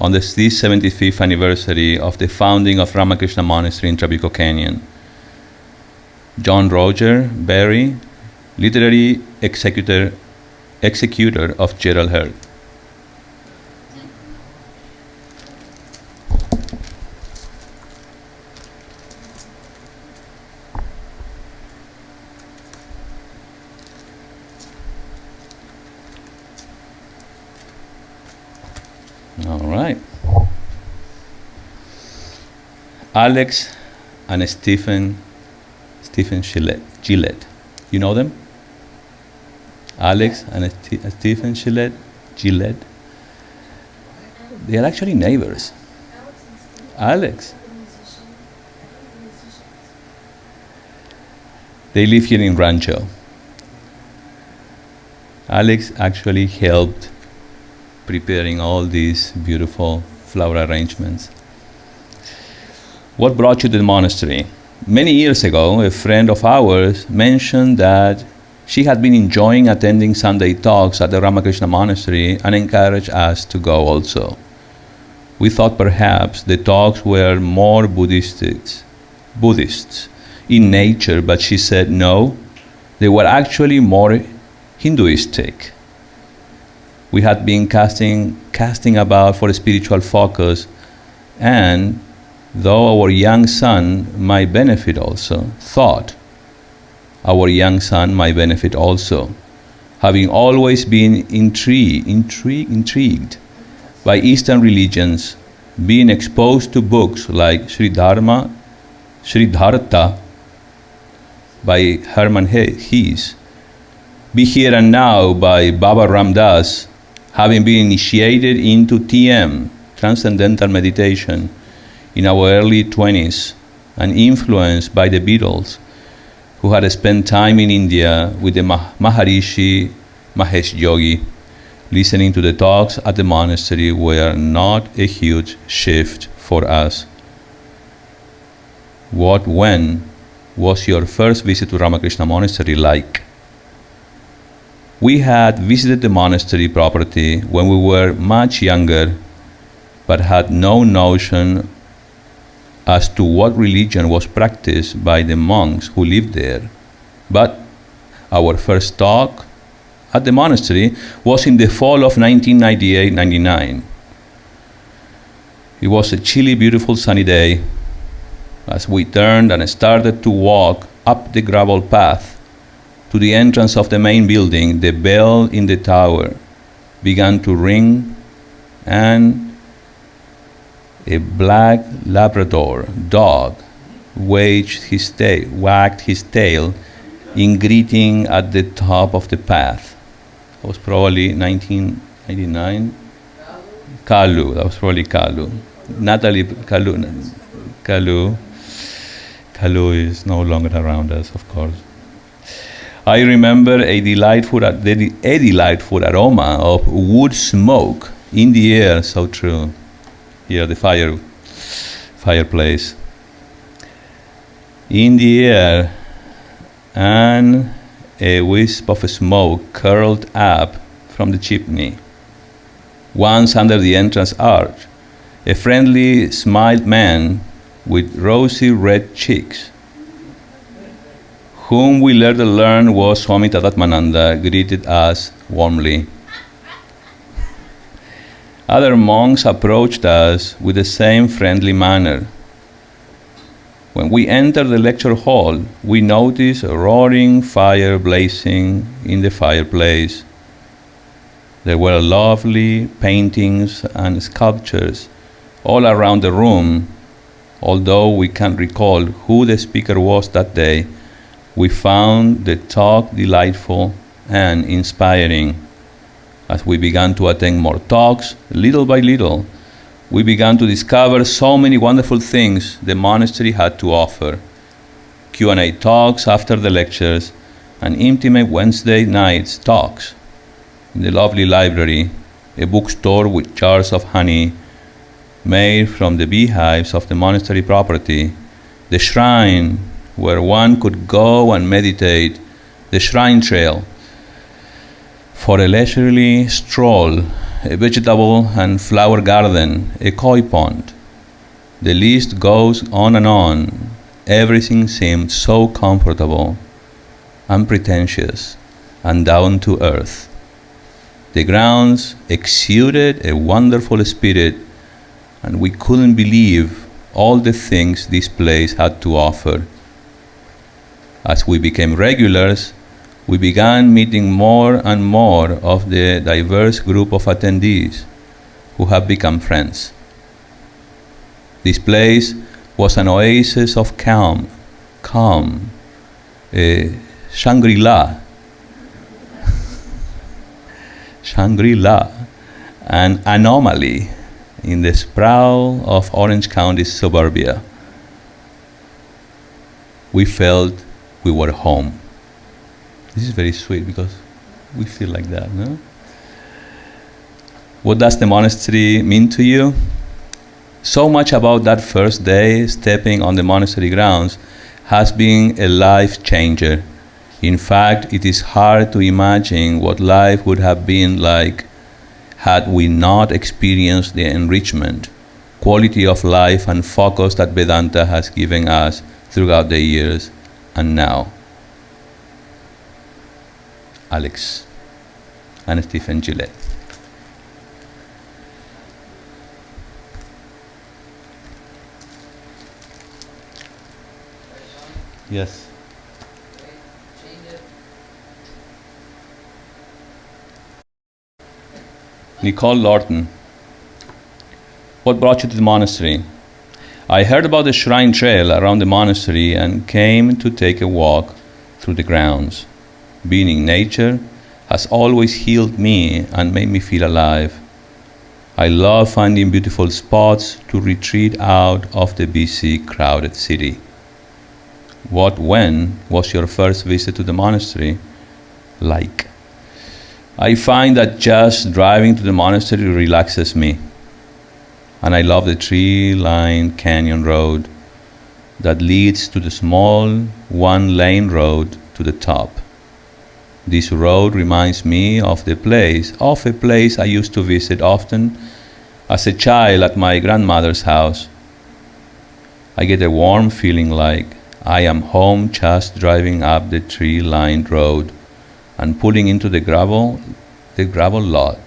on this 75th anniversary of the founding of Ramakrishna Monastery in Trabuco Canyon. John Roger Berry, literary executor of Gerald Heard. All right. Alex and Stephen Gillette. You know them? Alex and Stephen Gillette. They are actually neighbors. Alex. They live here in Rancho. Alex actually helped preparing all these beautiful flower arrangements. What brought you to the monastery? Many years ago, a friend of ours mentioned that she had been enjoying attending Sunday talks at the Ramakrishna Monastery and encouraged us to go also. We thought perhaps the talks were more Buddhists in nature, but she said no, they were actually more Hinduistic. We had been casting about for a spiritual focus, and though our young son might benefit also, having always been intrigued by Eastern religions, being exposed to books like Sridharta by Herman Hesse, Be Here and Now by Baba Ram Dass, having been initiated into TM, Transcendental Meditation, in our early 20s, and influenced by the Beatles, who had spent time in India with the Maharishi Mahesh Yogi. Listening to the talks at the monastery were not a huge shift for us. When was your first visit to Ramakrishna Monastery like? We had visited the monastery property when we were much younger, but had no notion as to what religion was practiced by the monks who lived there. But our first talk at the monastery was in the fall of 1998-99. It was a chilly, beautiful sunny day. As we turned and started to walk up the gravel path to the entrance of the main building, the bell in the tower began to ring, and a black Labrador dog wagged his tail in greeting at the top of the path. That was probably 1999. Kalu, that was probably Kalu. Natalie Kalu is no longer around us, of course. I remember a delightful aroma of wood smoke in the air, so true. Here, the fireplace. In the air, and a wisp of smoke curled up from the chimney. Once under the entrance arch, a friendly smiled man with rosy red cheeks, whom we later learned was Swami Tadatmananda, greeted us warmly. Other monks approached us with the same friendly manner. When we entered the lecture hall, we noticed a roaring fire blazing in the fireplace. There were lovely paintings and sculptures all around the room. Although we can't recall who the speaker was that day, we found the talk delightful and inspiring. As we began to attend more talks, little by little, we began to discover so many wonderful things the monastery had to offer. Q&A talks after the lectures, and intimate Wednesday nights talks. In the lovely library, a bookstore with jars of honey made from the beehives of the monastery property, the shrine where one could go and meditate, the shrine trail, for a leisurely stroll, a vegetable and flower garden, a koi pond. The list goes on and on. Everything seemed so comfortable, unpretentious, and down to earth. The grounds exuded a wonderful spirit, and we couldn't believe all the things this place had to offer. As we became regulars, we began meeting more and more of the diverse group of attendees who have become friends. This place was an oasis of calm, a Shangri-La, an anomaly in the sprawl of Orange County suburbia. We felt we were home. This is very sweet because we feel like that, no? What does the monastery mean to you? So much about that first day stepping on the monastery grounds has been a life changer. In fact, it is hard to imagine what life would have been like had we not experienced the enrichment, quality of life and focus that Vedanta has given us throughout the years and now. Alex and Stephen Gillette. Yes. Nicole Lorton. What brought you to the monastery? I heard about the shrine trail around the monastery and came to take a walk through the grounds. Being in nature has always healed me and made me feel alive. I love finding beautiful spots to retreat out of the busy, crowded city. When was your first visit to the monastery like? I find that just driving to the monastery relaxes me. And I love the tree-lined canyon road that leads to the small one-lane road to the top. This road reminds me of a place I used to visit often as a child at my grandmother's house. I get a warm feeling like I am home, just driving up the tree-lined road and pulling into the gravel lot,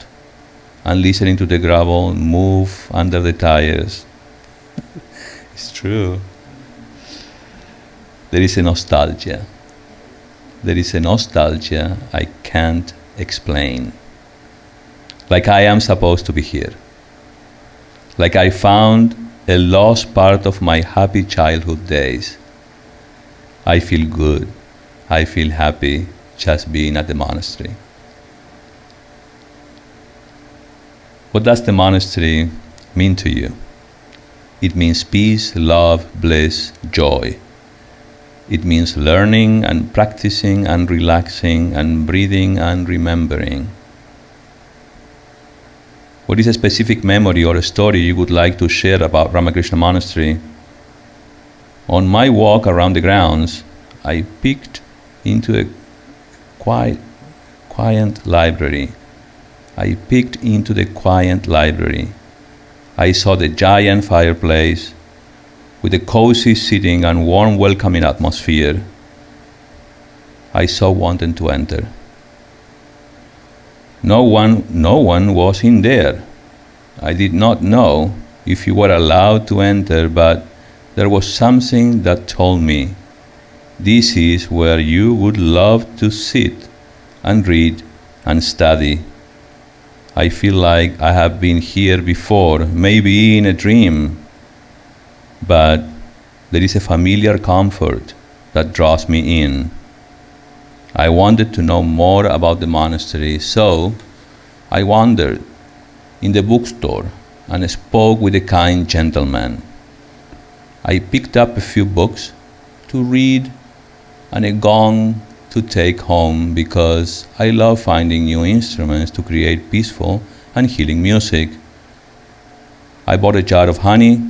and listening to the gravel move under the tires. It's true. There is a nostalgia. There is a nostalgia I can't explain. Like I am supposed to be here. Like I found a lost part of my happy childhood days. I feel good. I feel happy just being at the monastery. What does the monastery mean to you? It means peace, love, bliss, joy. It means learning and practicing and relaxing and breathing and remembering. What is a specific memory or a story you would like to share about Ramakrishna Monastery? On my walk around the grounds, I peeked into a quiet library. I peeked into the quiet library. I saw the giant fireplace with a cozy seating and warm welcoming atmosphere. I so wanted to enter. No one was in there. I did not know if you were allowed to enter, but there was something that told me, this is where you would love to sit and read and study. I feel like I have been here before, maybe in a dream, but there is a familiar comfort that draws me in. I wanted to know more about the monastery, so I wandered in the bookstore and spoke with a kind gentleman. I picked up a few books to read and a gong to take home because I love finding new instruments to create peaceful and healing music. I bought a jar of honey,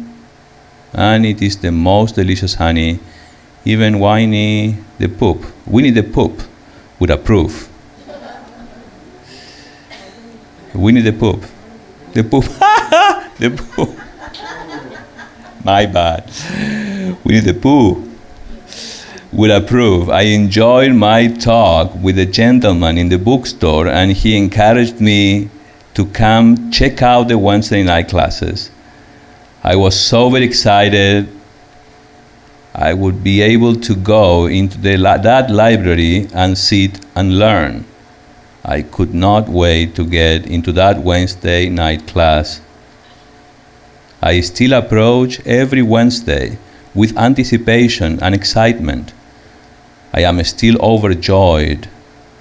and it is the most delicious honey. Even Winnie the Pooh would approve. Winnie the Pooh. The Pooh. My bad. Winnie the Pooh would approve. I enjoyed my talk with a gentleman in the bookstore, and he encouraged me to come check out the Wednesday night classes. I was so very excited I would be able to go into that library and sit and learn. I could not wait to get into that Wednesday night class. I still approach every Wednesday with anticipation and excitement. I am still overjoyed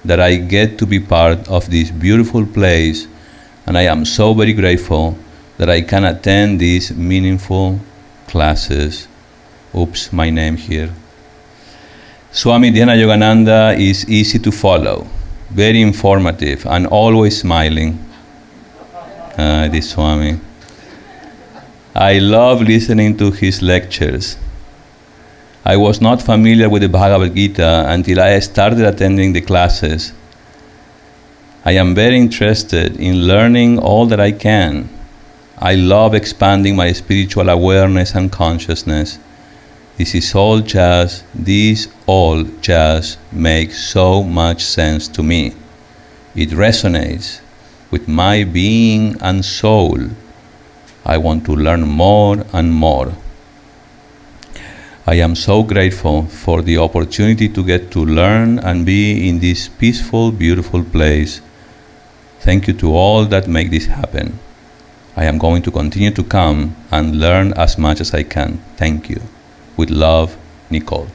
that I get to be part of this beautiful place, and I am so very grateful that I can attend these meaningful classes. Oops, my name here. Swami Dhyana Yogananda is easy to follow, very informative, and always smiling. This Swami. I love listening to his lectures. I was not familiar with the Bhagavad Gita until I started attending the classes. I am very interested in learning all that I can. I love expanding my spiritual awareness and consciousness. This all just makes so much sense to me. It resonates with my being and soul. I want to learn more and more. I am so grateful for the opportunity to get to learn and be in this peaceful, beautiful place. Thank you to all that make this happen. I am going to continue to come and learn as much as I can. Thank you. With love, Nicole.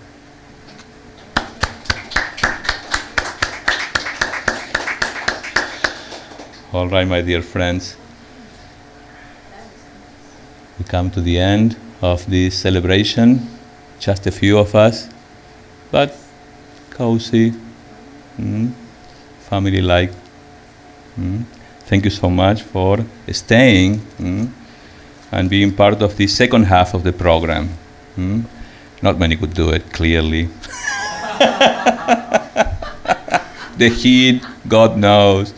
All right, my dear friends. We come to the end of this celebration. Just a few of us, but cozy, family-like. Thank you so much for staying and being part of the second half of the program. Not many could do it, clearly. The heat, God knows.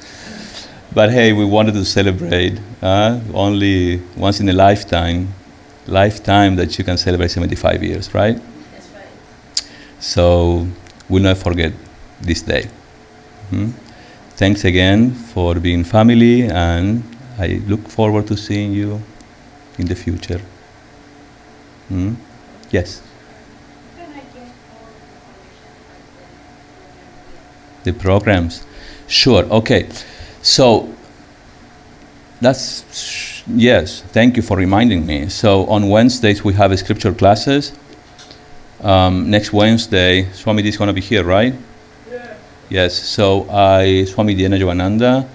But hey, we wanted to celebrate only once in a lifetime. lifetime that you can celebrate 75 years, right? That's right. So we'll not forget this day. Mhm. Thanks again for being family, and I look forward to seeing you in the future. Mhm. Yes? Can I get more information about The programs. Sure, okay. So yes, thank you for reminding me. So on Wednesdays we have scripture classes. Next Wednesday, Swamiji is going to be here, right? Yeah. Yes, so Swami Dhyana Yogananda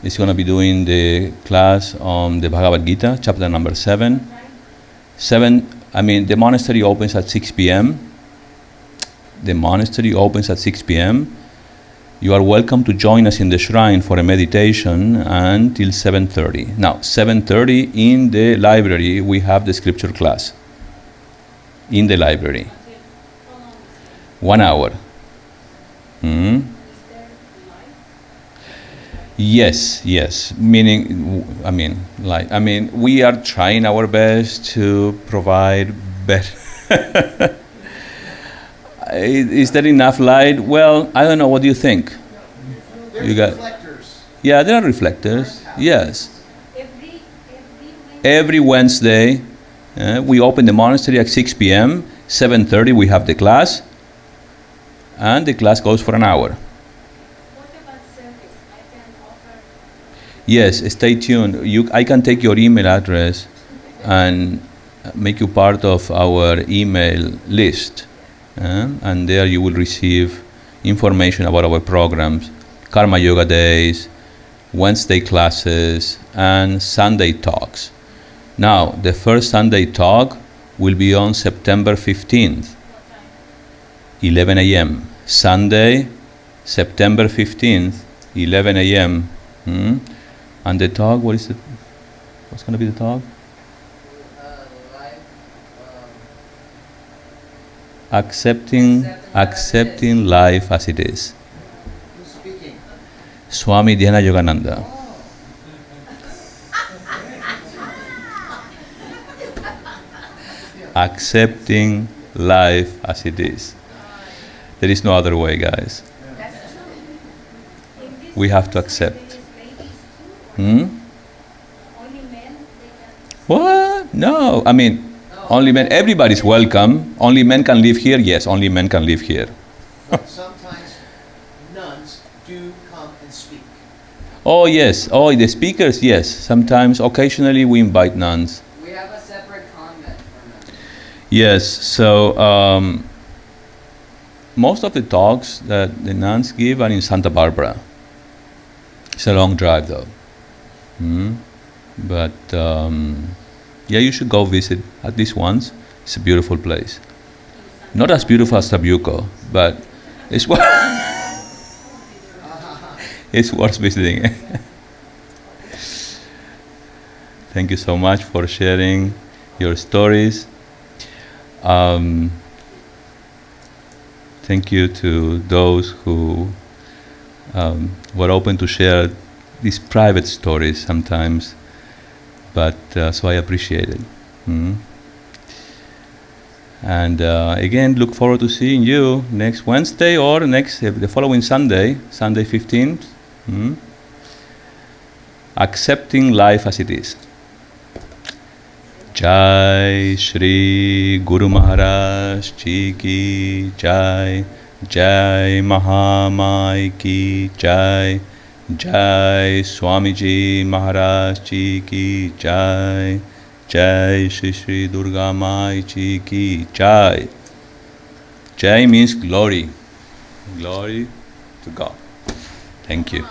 is going to be doing the class on the Bhagavad Gita, chapter number 7. The monastery opens at 6 p.m. The monastery opens at 6 p.m. You are welcome to join us in the shrine for a meditation until 7:30. Now, 7:30 in the library, we have the scripture class. In the library. 1 hour. Hmm? Yes. Meaning, we are trying our best to provide better. Is there enough light? Well, I don't know. What do you think? You got reflectors. Yeah, there are reflectors. Yes. Every Wednesday, we open the monastery at 6 p.m. 7:30 we have the class, and the class goes for an hour. What about service? I can offer. Yes, stay tuned. I can take your email address and make you part of our email list. And there you will receive information about our programs, Karma Yoga days, Wednesday classes, and Sunday talks. Now, the first Sunday talk will be on September 15th, 11 a.m. Sunday, September 15th, 11 a.m. And the talk, what is it? What's going to be the talk? Accepting life as it is. Who's speaking? Swami Dhyana Yogananda. Accepting life as it is. There is no other way, guys. We have to accept. What? No. Only men. Everybody's welcome. Only men can live here. Yes, only men can live here. But sometimes nuns do come and speak. Oh yes. Oh, the speakers. Yes. Sometimes, occasionally, we invite nuns. We have a separate convent for nuns. Yes. So most of the talks that the nuns give are in Santa Barbara. It's a long drive, though. But yeah, you should go visit at least once. It's a beautiful place. Not as beautiful as Tabuco, but it's it's worth visiting. Thank you so much for sharing your stories. Thank you to those who were open to share these private stories sometimes. But so I appreciate it. And again, look forward to seeing you next Wednesday or the following Sunday, Sunday 15th. Accepting life as it is. Jai Shri Guru Maharaj Ji Ki Jai. Jai Mahamai Ki Jai. Jai Swamiji Maharaj Ji Ki Jai. Jai Shri Shri Durga Mai Ji Ki Jai. Jai means glory. Glory to God. Thank you.